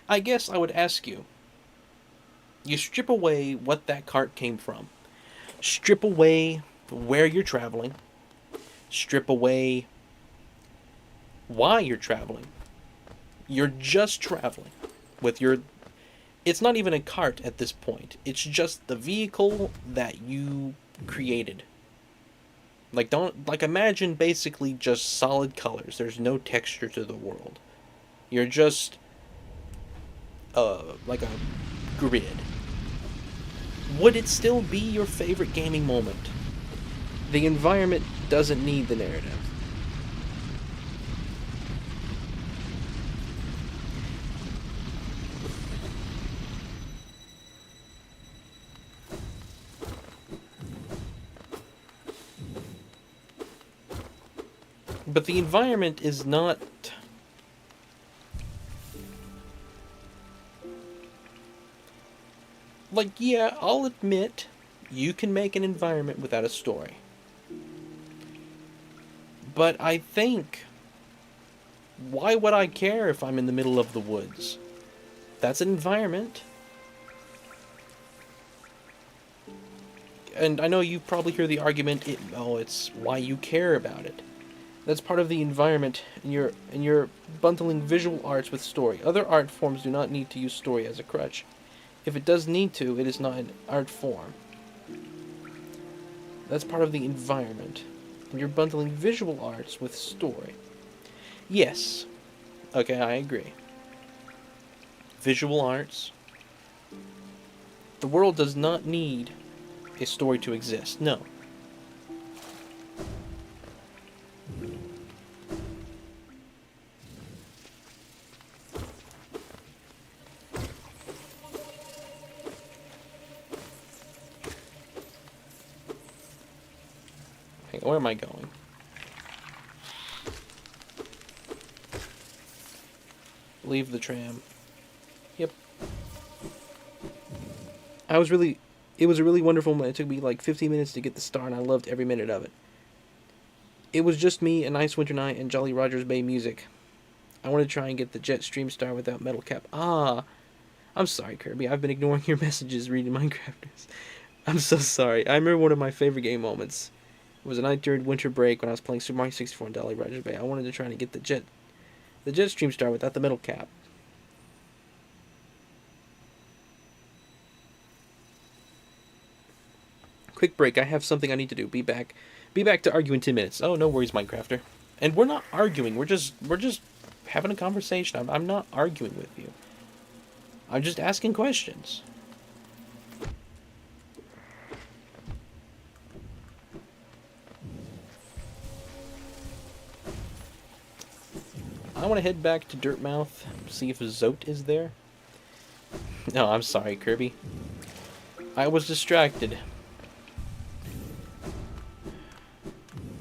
I guess I would ask you, you strip away what that cart came from. Strip away where you're traveling. Strip away why you're traveling. You're just traveling with your... It's not even a cart at this point. It's just the vehicle that you created. Like, imagine basically just solid colors. There's no texture to the world. You're just like a grid. Would it still be your favorite gaming moment? The environment doesn't need the narrative. But the environment is not... Like, yeah, I'll admit, you can make an environment without a story. But I think, why would I care if I'm in the middle of the woods? That's an environment. And I know you probably hear the argument, it's why you care about it. That's part of the environment, and you're bundling visual arts with story. Other art forms do not need to use story as a crutch. If it does need to, it is not an art form. That's part of the environment. And you're bundling visual arts with story. Yes. Okay, I agree. Visual arts. The world does not need a story to exist. No. Where am I going? Leave the tram. Yep. It was a really wonderful moment. It took me like 15 minutes to get the star, and I loved every minute of it. It was just me, a nice winter night, and Jolly Rogers Bay music. I wanted to try and get the jet stream star without metal cap. Ah, I'm sorry, Kirby. I've been ignoring your messages reading Minecraft news. I'm so sorry. I remember one of my favorite game moments. It was a night during winter break when I was playing Super Mario 64 in Jolly Rogers Bay. I wanted to try and get the jet stream star without the metal cap. Quick break. I have something I need to do. Be back. Be back to argue in 10 minutes. Oh, no worries, Minecrafter. And we're not arguing. We're just having a conversation. I'm not arguing with you. I'm just asking questions. I want to head back to Dirtmouth, see if Zote is there. No, I'm sorry, Kirby. I was distracted.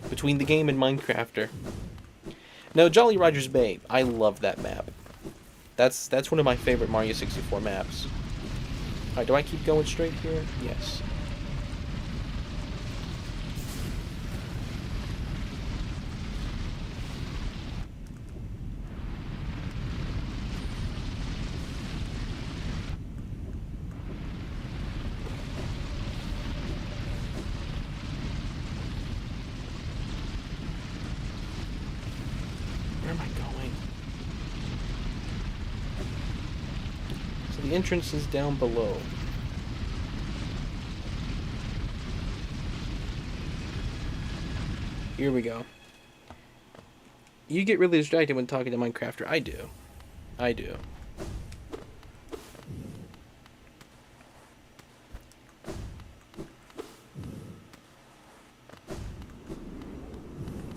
Between the game and Minecrafter. No, Jolly Rogers Bay. I love that map. That's one of my favorite Mario 64 maps. Alright, do I keep going straight here? Yes. Where am I going? So the entrance is down below. Here we go. You get really distracted when talking to Minecrafter. I do. I do.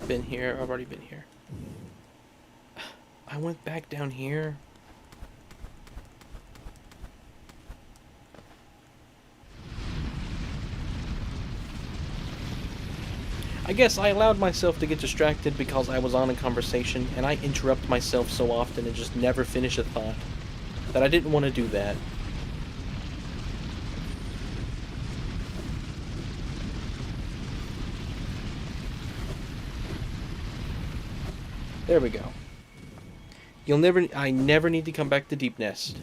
Been here. I've already been here. I went back down here. I guess I allowed myself to get distracted because I was on a conversation, and I interrupt myself so often and just never finish a thought that I didn't want to do that. There we go. I never need to come back to Deep Nest.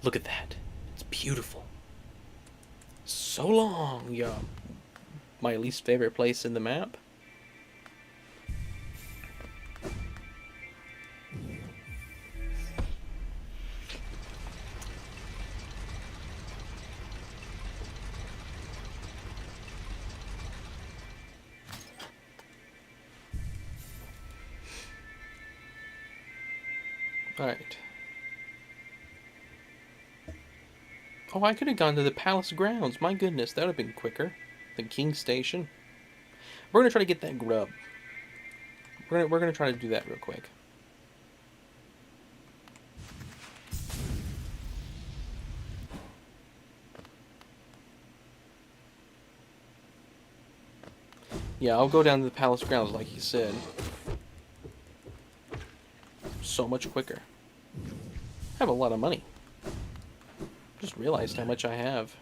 Look at that. It's beautiful. So long, yeah. My least favorite place in the map. Alright. Oh, I could have gone to the palace grounds. My goodness, that would have been quicker than King Station. We're going to try to get that grub. We're gonna try to do that real quick. Yeah, I'll go down to the palace grounds like he said. So much quicker. I have a lot of money. Just realized how much I have.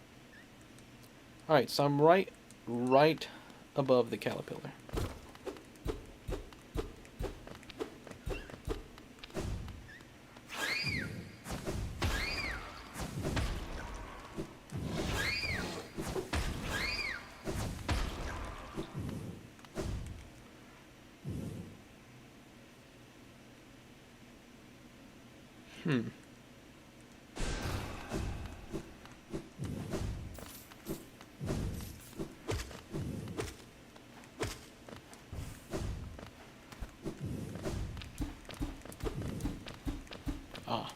Alright, so I'm right above the caterpillar. Ah.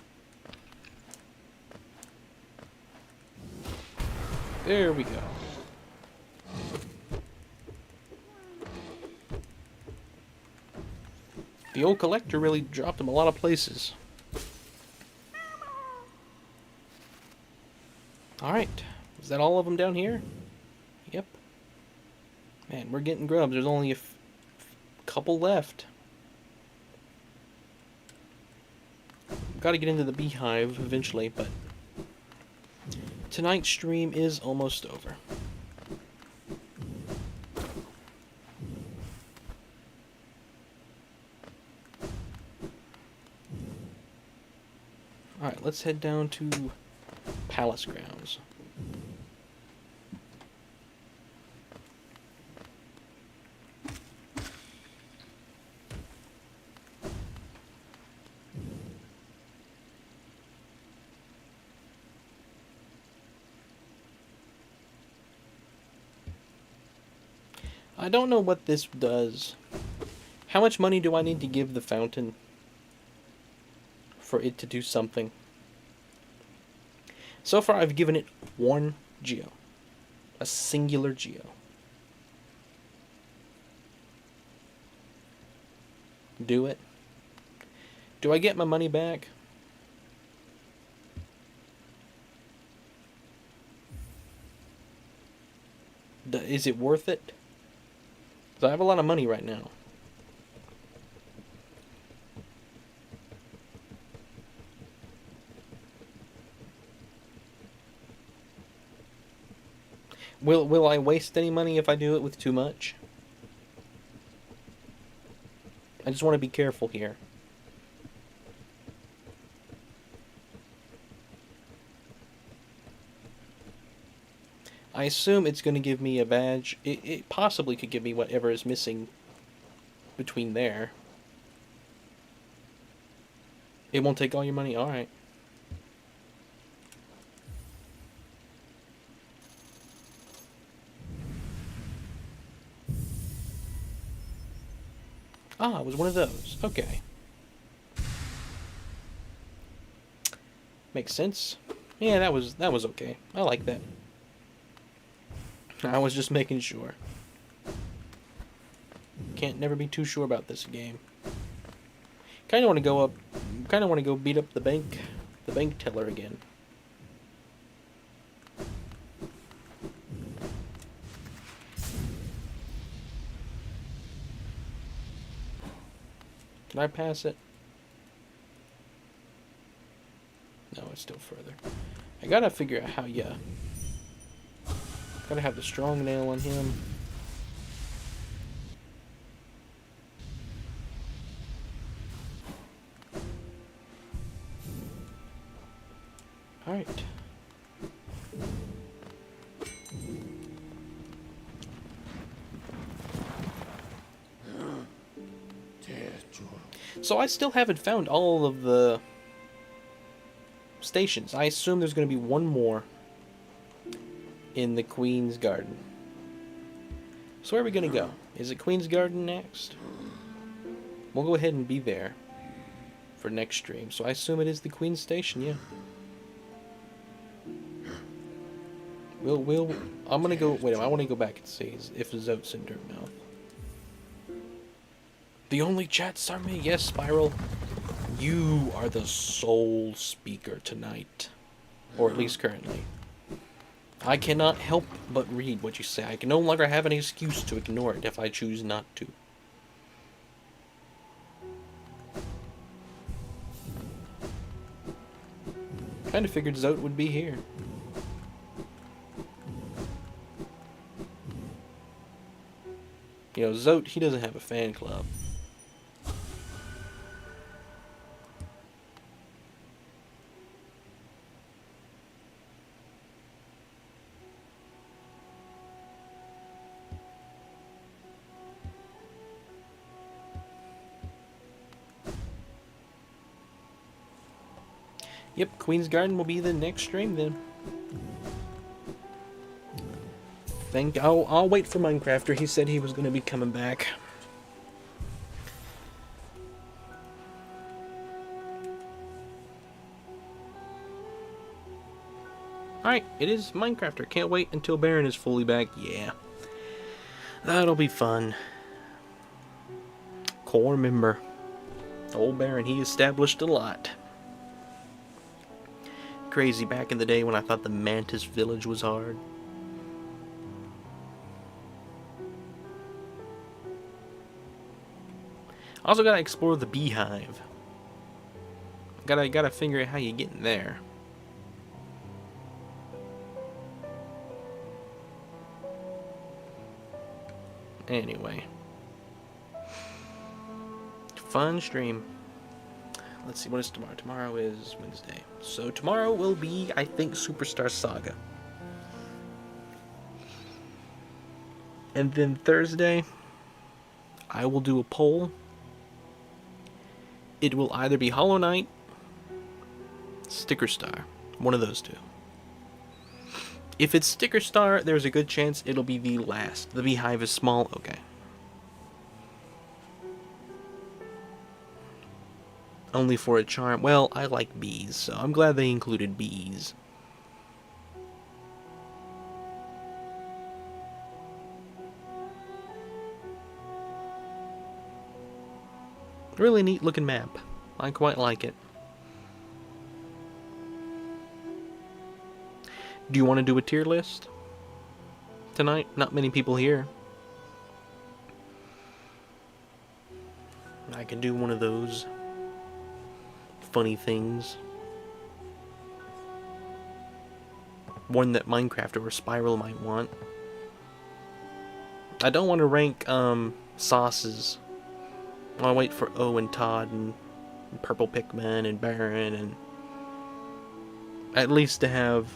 There we go. The old collector really dropped him a lot of places. Alright. Is that all of them down here? Yep. Man, we're getting grubs. There's only a couple left. Got to get into the beehive eventually, but tonight's stream is almost over. Alright, let's head down to Palace Grounds. I don't know what this does. How much money do I need to give the fountain for it to do something? So far, I've given it 1 geo. A singular geo. Do it. Do I get my money back? Is it worth it? 'Cause I have a lot of money right now. Will I waste any money if I do it with too much? I just want to be careful here. I assume it's going to give me a badge. It possibly could give me whatever is missing between there. It won't take all your money? Alright. Ah, it was one of those. Okay. Makes sense. Yeah, that was okay. I like that. I was just making sure. Can't never be too sure about this game. Kind of want to go up. Kind of want to go beat up the bank teller again. Can I pass it? No, it's still further. I gotta figure out how you. Gotta have the strong nail on him. Alright. So I still haven't found all of the stations. I assume there's going to be one more in the Queen's Garden. So where are we going to go? Is it Queen's Garden next? We'll go ahead and be there for next stream. So I assume it is the Queen's Station, yeah. I'm going to go... Wait a minute, I want to go back and see if Zote's in Dirtmouth. The only chats are me. Yes, Spiral. You are the sole speaker tonight. Or at least currently. I cannot help but read what you say. I can no longer have an excuse to ignore it if I choose not to. Kinda figured Zote would be here. You know, Zote, he doesn't have a fan club. Yep, Queen's Garden will be the next stream then. I'll wait for Minecrafter. He said he was going to be coming back. Alright, it is Minecrafter. Can't wait until Baron is fully back. Yeah. That'll be fun. Core member. Old Baron, he established a lot. Crazy back in the day when I thought the Mantis Village was hard. Also gotta explore the beehive. Gotta figure out how you get in there. Anyway. Fun stream. Let's see, what is tomorrow? Tomorrow is Wednesday. So tomorrow will be, I think, Superstar Saga. And then Thursday, I will do a poll. It will either be Hollow Knight, Sticker Star. One of those two. If it's Sticker Star, there's a good chance it'll be the last. The beehive is small, okay. Only for a charm. Well, I like bees, so I'm glad they included bees. Really neat looking map. I quite like it. Do you want to do a tier list tonight? Not many people here. I can do one of those funny things. One that Minecraft or Spiral might want. I don't want to rank sauces. I want to wait for O and Todd and Purple Pikmin and Baron, and at least to have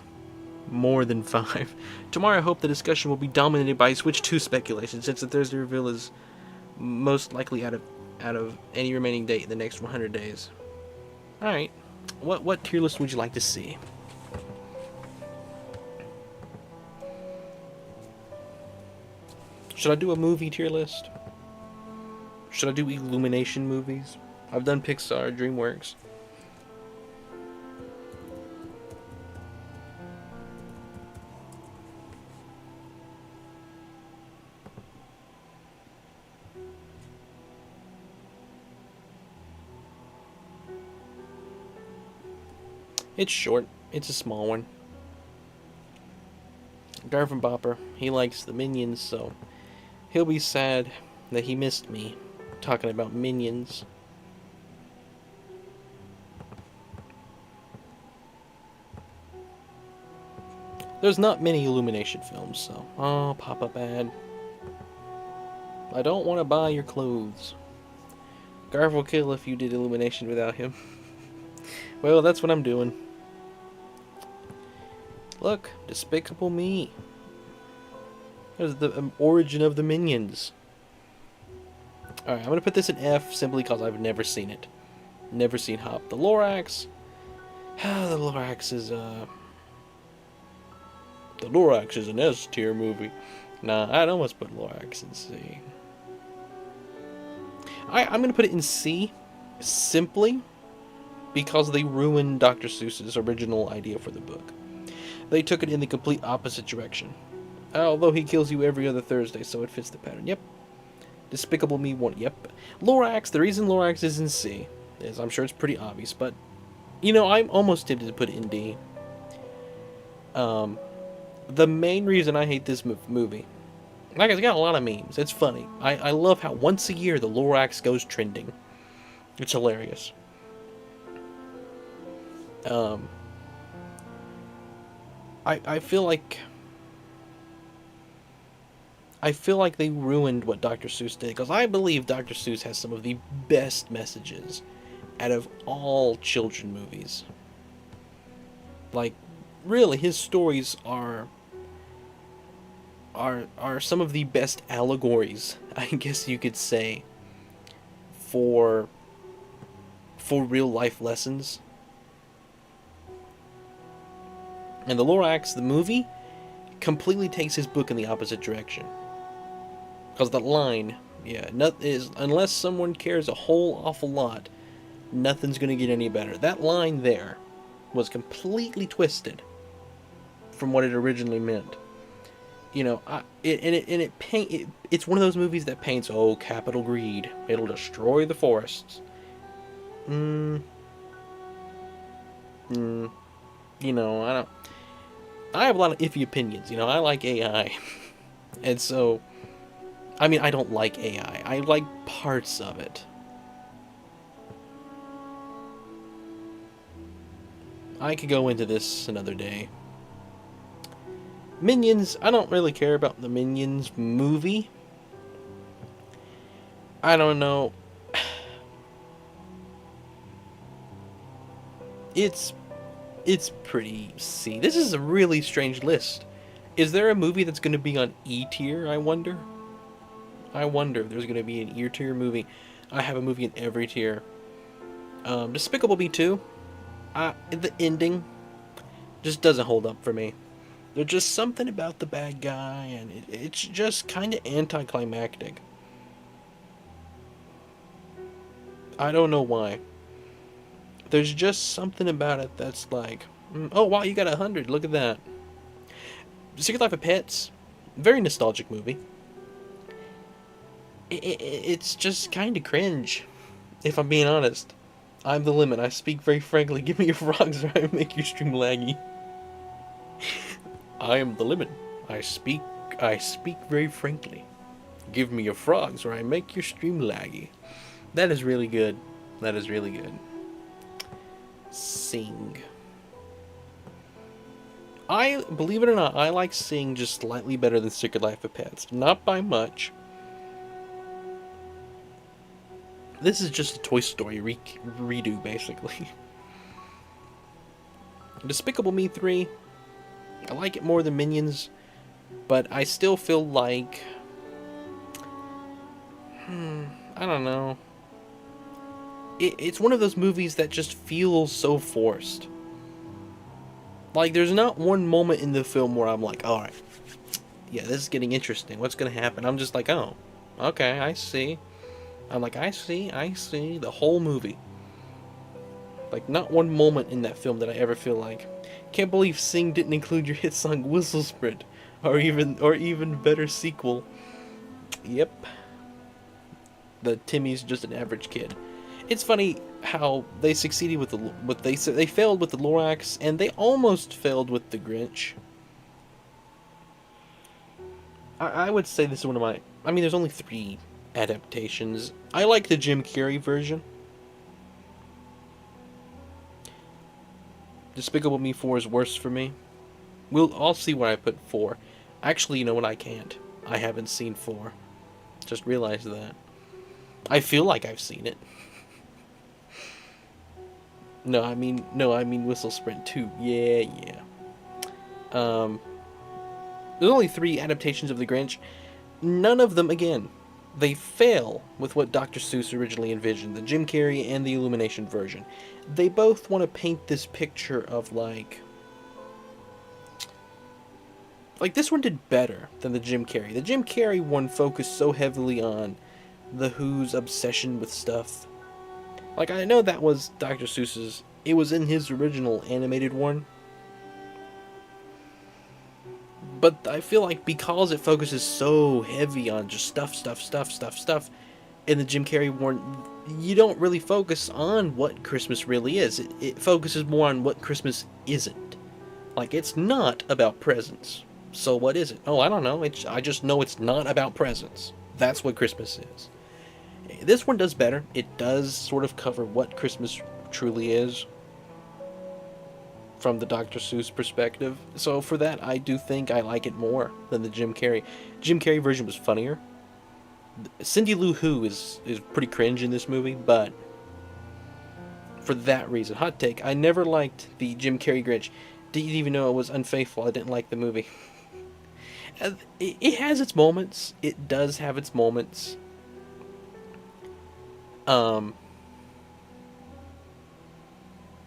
more than 5. Tomorrow I hope the discussion will be dominated by Switch 2 speculation, since the Thursday reveal is most likely out of any remaining date in the next 100 days. Alright, what tier list would you like to see? Should I do a movie tier list? Should I do Illumination movies? I've done Pixar, DreamWorks. It's short. It's a small one. Garvin Bopper, he likes the Minions, so he'll be sad that he missed me talking about Minions. There's not many Illumination films, so... Oh, pop-up ad. I don't want to buy your clothes. Garv will kill if you did Illumination without him. Well, that's what I'm doing. Look, Despicable Me. There's the origin of the Minions. Alright, I'm going to put this in F simply because I've never seen it. Never seen Hop. The Lorax. The Lorax is, The Lorax is an S tier movie. Nah, I'd almost put Lorax in C. I'm going to put it in C simply because they ruined Dr. Seuss's original idea for the book. They took it in the complete opposite direction. Although he kills you every other Thursday, so it fits the pattern. Yep. Despicable Me 1. Yep. Lorax, the reason Lorax is in C is, I'm sure it's pretty obvious, but, you know, I'm almost tempted to put it in D. The main reason I hate this movie, like, it's got a lot of memes. It's funny. I love how once a year the Lorax goes trending. It's hilarious. I feel like they ruined what Dr. Seuss did, because I believe Dr. Seuss has some of the best messages out of all children movies. Like, really, his stories are some of the best allegories, I guess you could say, for real life lessons. And the Lorax, the movie, completely takes his book in the opposite direction. Because the line, yeah, unless someone cares a whole awful lot, nothing's going to get any better. That line there was completely twisted from what it originally meant. You know, it's one of those movies that paints, oh, capital greed. It'll destroy the forests. You know, I have a lot of iffy opinions. You know, I like AI. And so, I mean, I don't like AI. I like parts of it. I could go into this another day. Minions, I don't really care about the Minions movie. I don't know. It's pretty C. This is a really strange list. Is there a movie that's going to be on E tier, I wonder? I wonder if there's going to be an E tier movie. I have a movie in every tier. Despicable Me 2. The ending just doesn't hold up for me. There's just something about the bad guy, and it's just kind of anticlimactic. I don't know why. There's just something about it that's like, oh wow, you got 100, look at that. Secret Life of Pets, very nostalgic movie. It's just kind of cringe, if I'm being honest. I'm the limit, I speak very frankly, give me your frogs or I make your stream laggy. I am the limit, I speak very frankly. Give me your frogs or I make your stream laggy. That is really good. That is really good. Sing. Believe it or not, I like Sing just slightly better than Secret Life of Pets. Not by much. This is just a Toy Story redo, basically. Despicable Me 3. I like it more than Minions, but I still feel like... I don't know. It's one of those movies that just feels so forced. Like, there's not one moment in the film where I'm like, alright, yeah, this is getting interesting. What's going to happen? I'm just like, oh, okay, I see. I'm like, I see, the whole movie. Like, not one moment in that film that I ever feel like, can't believe Sing didn't include your hit song Whistle Sprint, or even better sequel. Yep. The Timmy's just an average kid. It's funny how they succeeded with they failed with the Lorax, and they almost failed with the Grinch. I would say this is one of my... I mean, there's only 3 adaptations. I like the Jim Carrey version. Despicable Me 4 is worse for me. I'll see where I put 4. Actually, you know what? I can't. I haven't seen 4. Just realized that. I feel like I've seen it. No, I mean Whistle Sprint 2. Yeah. There's only 3 adaptations of The Grinch. None of them, again, they fail with what Dr. Seuss originally envisioned, the Jim Carrey and the Illumination version. They both want to paint this picture of like this one did better than the Jim Carrey. The Jim Carrey one focused so heavily on the Who's obsession with stuff. Like, I know that was Dr. Seuss's, it was in his original animated one. But I feel like because it focuses so heavy on just stuff, in the Jim Carrey one, you don't really focus on what Christmas really is. It focuses more on what Christmas isn't. Like, it's not about presents. So what is it? Oh, I don't know. I just know it's not about presents. That's what Christmas is. This one does better. It does sort of cover what Christmas truly is from the Dr. Seuss perspective. So for that, I do think I like it more than the Jim Carrey. Jim Carrey version was funnier. Cindy Lou Who is pretty cringe in this movie, but for that reason, hot take, I never liked the Jim Carrey Grinch. Didn't even know it was unfaithful. I didn't like the movie. It has its moments. It does have its moments.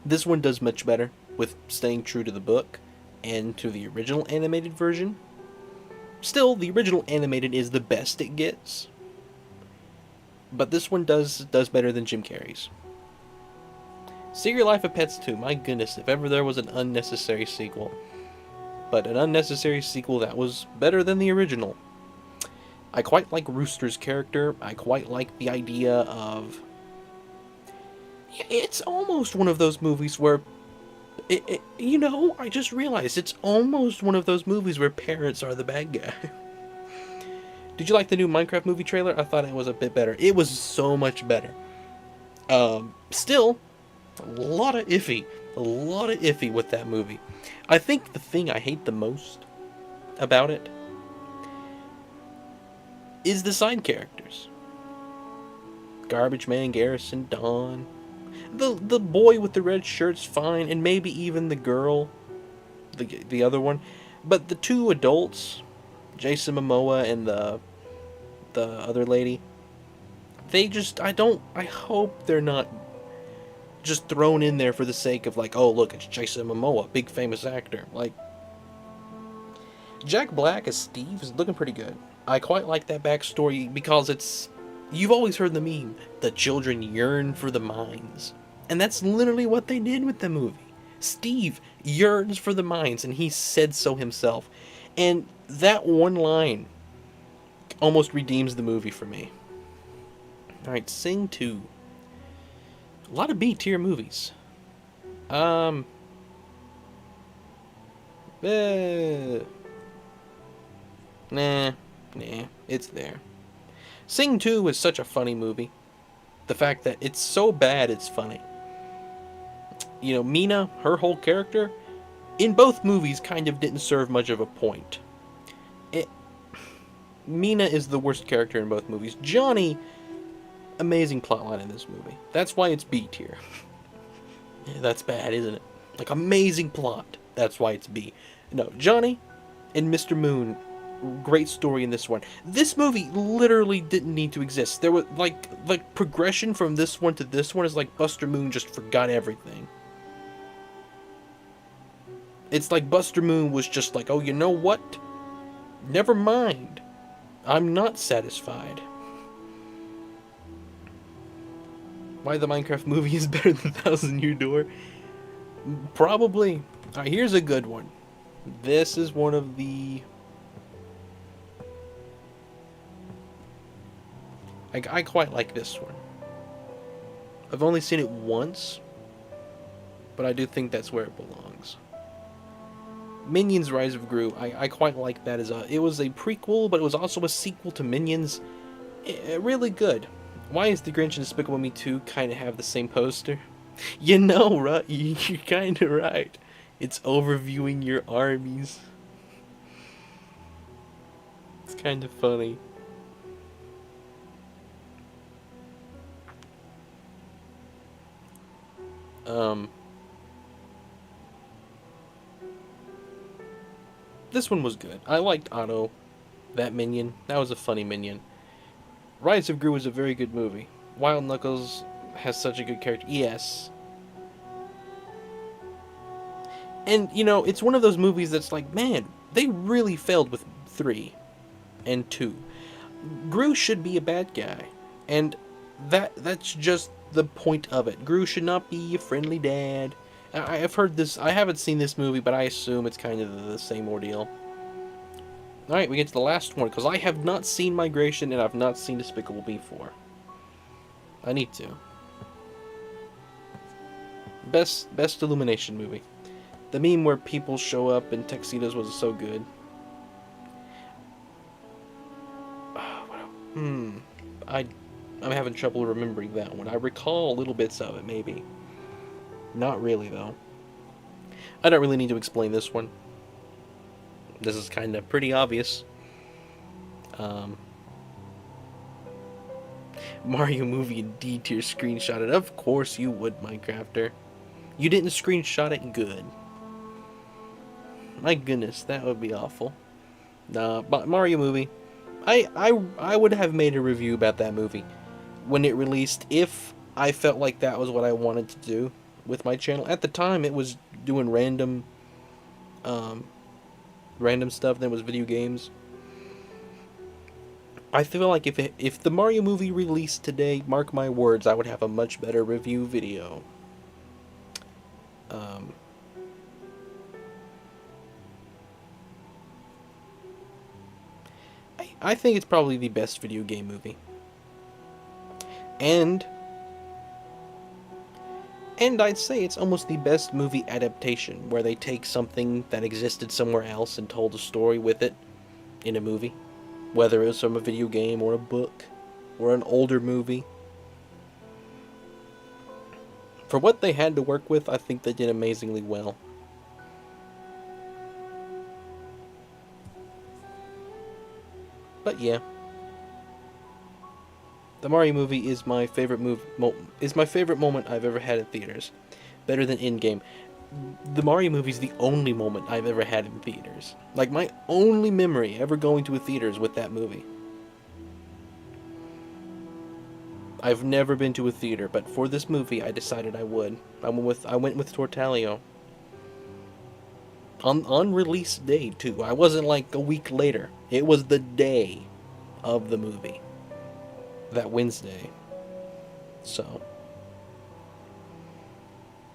This one does much better with staying true to the book and to the original animated version. Still, the original animated is the best it gets. But this one does better than Jim Carrey's. Secret Life of Pets 2, my goodness, if ever there was an unnecessary sequel. But an unnecessary sequel that was better than the original. I quite like Rooster's character. I quite like the idea of... It's almost one of those movies where... you know, I just realized it's almost one of those movies where parents are the bad guy. Did you like the new Minecraft movie trailer? I thought it was a bit better. It was so much better. Still, a lot of iffy. A lot of iffy with that movie. I think the thing I hate the most about it is the side characters. Garbage Man, Garrison, Don. The boy with the red shirt's fine, and maybe even the girl, the other one. But the two adults, Jason Momoa and the other lady, they just, I hope they're not just thrown in there for the sake of like, oh look, it's Jason Momoa, big famous actor. Like, Jack Black as Steve is looking pretty good. I quite like that backstory because you've always heard the meme, the children yearn for the mines. And that's literally what they did with the movie. Steve yearns for the mines, and he said so himself. And that one line almost redeems the movie for me. Alright, Sing 2. A lot of B-tier movies. Nah, it's there. Sing 2 is such a funny movie. The fact that it's so bad it's funny. You know, Mina, her whole character, in both movies kind of didn't serve much of a point. Mina is the worst character in both movies. Johnny, amazing plotline in this movie. That's why it's B tier. Yeah, that's bad, isn't it? Like, amazing plot. That's why it's B. No, Johnny and Mr. Moon, great story in this one. This movie literally didn't need to exist. There was, like progression from this one to this one is like Buster Moon just forgot everything. It's like Buster Moon was just like, oh, you know what? Never mind. I'm not satisfied. Why the Minecraft movie is better than 1,000 Year Door? Probably. Alright, here's a good one. This is one of the... I quite like this one. I've only seen it once, but I do think that's where it belongs. Minions Rise of Gru, I quite like that it was a prequel, but it was also a sequel to Minions. Really good. Why is The Grinch and Despicable Me 2 kind of have the same poster? You know, right? You're kind of right. It's overviewing your armies. It's kind of funny. This one was good. I liked Otto, that minion. That was a funny minion. Rise of Gru was a very good movie. Wild Knuckles has such a good character. Yes. And, you know, it's one of those movies that's like, man, they really failed with 3 and 2. Gru should be a bad guy. And that's just the point of it. Gru should not be a friendly dad. I've heard this. I haven't seen this movie, but I assume it's kind of the same ordeal. Alright, we get to the last one, because I have not seen Migration, and I've not seen Despicable Me 4. I need to. Best Illumination movie. The meme where people show up in tuxedos was so good. I'm having trouble remembering that one. I recall little bits of it, maybe. Not really, though. I don't really need to explain this one. This is kind of pretty obvious. Mario movie in D tier screenshot it. Of course you would, Minecrafter. You didn't screenshot it? Good. My goodness, that would be awful. Nah, but Mario movie. I would have made a review about that movie when it released if I felt like that was what I wanted to do with my channel. At the time, it was doing random stuff, then it was video games. I feel like if the Mario movie released today, mark my words, I would have a much better review video. I think it's probably the best video game movie. And I'd say it's almost the best movie adaptation, where they take something that existed somewhere else and told a story with it in a movie. Whether it was from a video game or a book or an older movie. For what they had to work with, I think they did amazingly well. But yeah, the Mario movie is my favorite moment I've ever had in theaters. Better than Endgame. The Mario movie is the only moment I've ever had in theaters. Like, my only memory ever going to a theater is with that movie. I've never been to a theater, but for this movie, I decided I would. I went with Tortalio. On release day, too. I wasn't like a week later. It was the day of the movie. That Wednesday. So.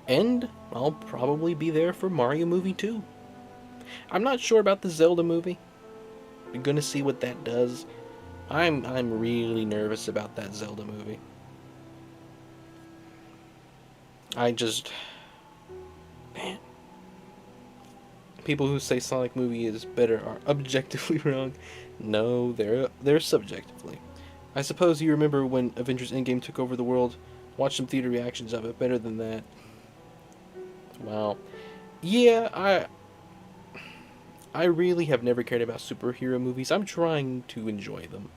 And I'll probably be there for Mario movie 2. I'm not sure about the Zelda movie. We're gonna see what that does. I'm really nervous about that Zelda movie. Man. People who say Sonic movie is better are objectively wrong. No, they're subjectively. I suppose you remember when Avengers Endgame took over the world. Watch some theater reactions of it. Better than that. Wow. Yeah, I really have never cared about superhero movies. I'm trying to enjoy them.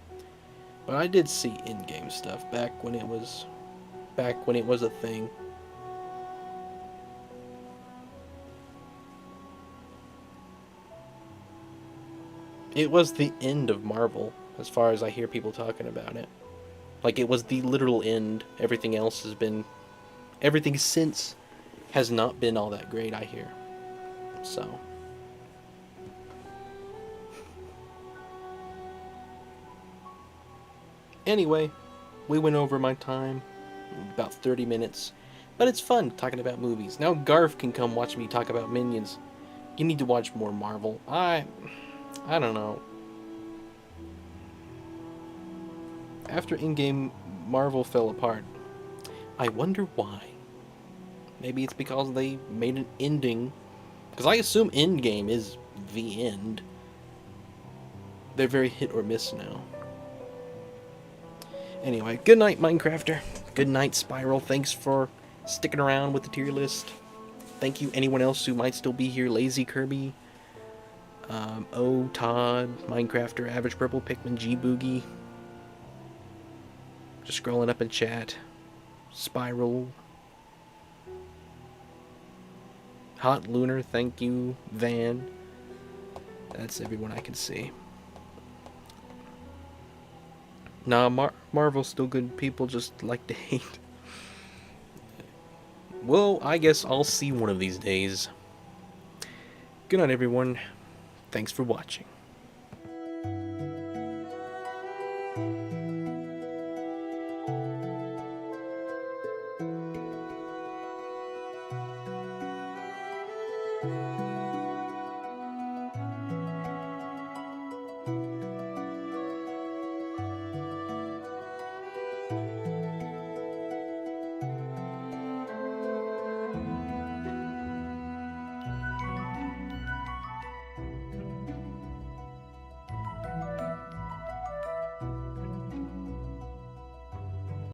But I did see Endgame stuff back when it was a thing. It was the end of Marvel, as far as I hear people talking about it. Like, it was the literal end. Everything since has not been all that great, I hear. So. Anyway, we went over my time, about 30 minutes. But it's fun talking about movies. Now Garf can come watch me talk about Minions. You need to watch more Marvel. I don't know. After Endgame, Marvel fell apart. I wonder why. Maybe it's because they made an ending. Because I assume Endgame is the end. They're very hit or miss now. Anyway, good night, Minecrafter. Good night, Spiral. Thanks for sticking around with the tier list. Thank you, anyone else who might still be here. Lazy Kirby. Todd, Minecrafter, Average Purple, Pikmin, G Boogie. Just scrolling up in chat. Spiral. Hot Lunar, thank you. Van. That's everyone I can see. Nah, Marvel's still good. People just like to hate. Well, I guess I'll see one of these days. Good night, everyone. Thanks for watching.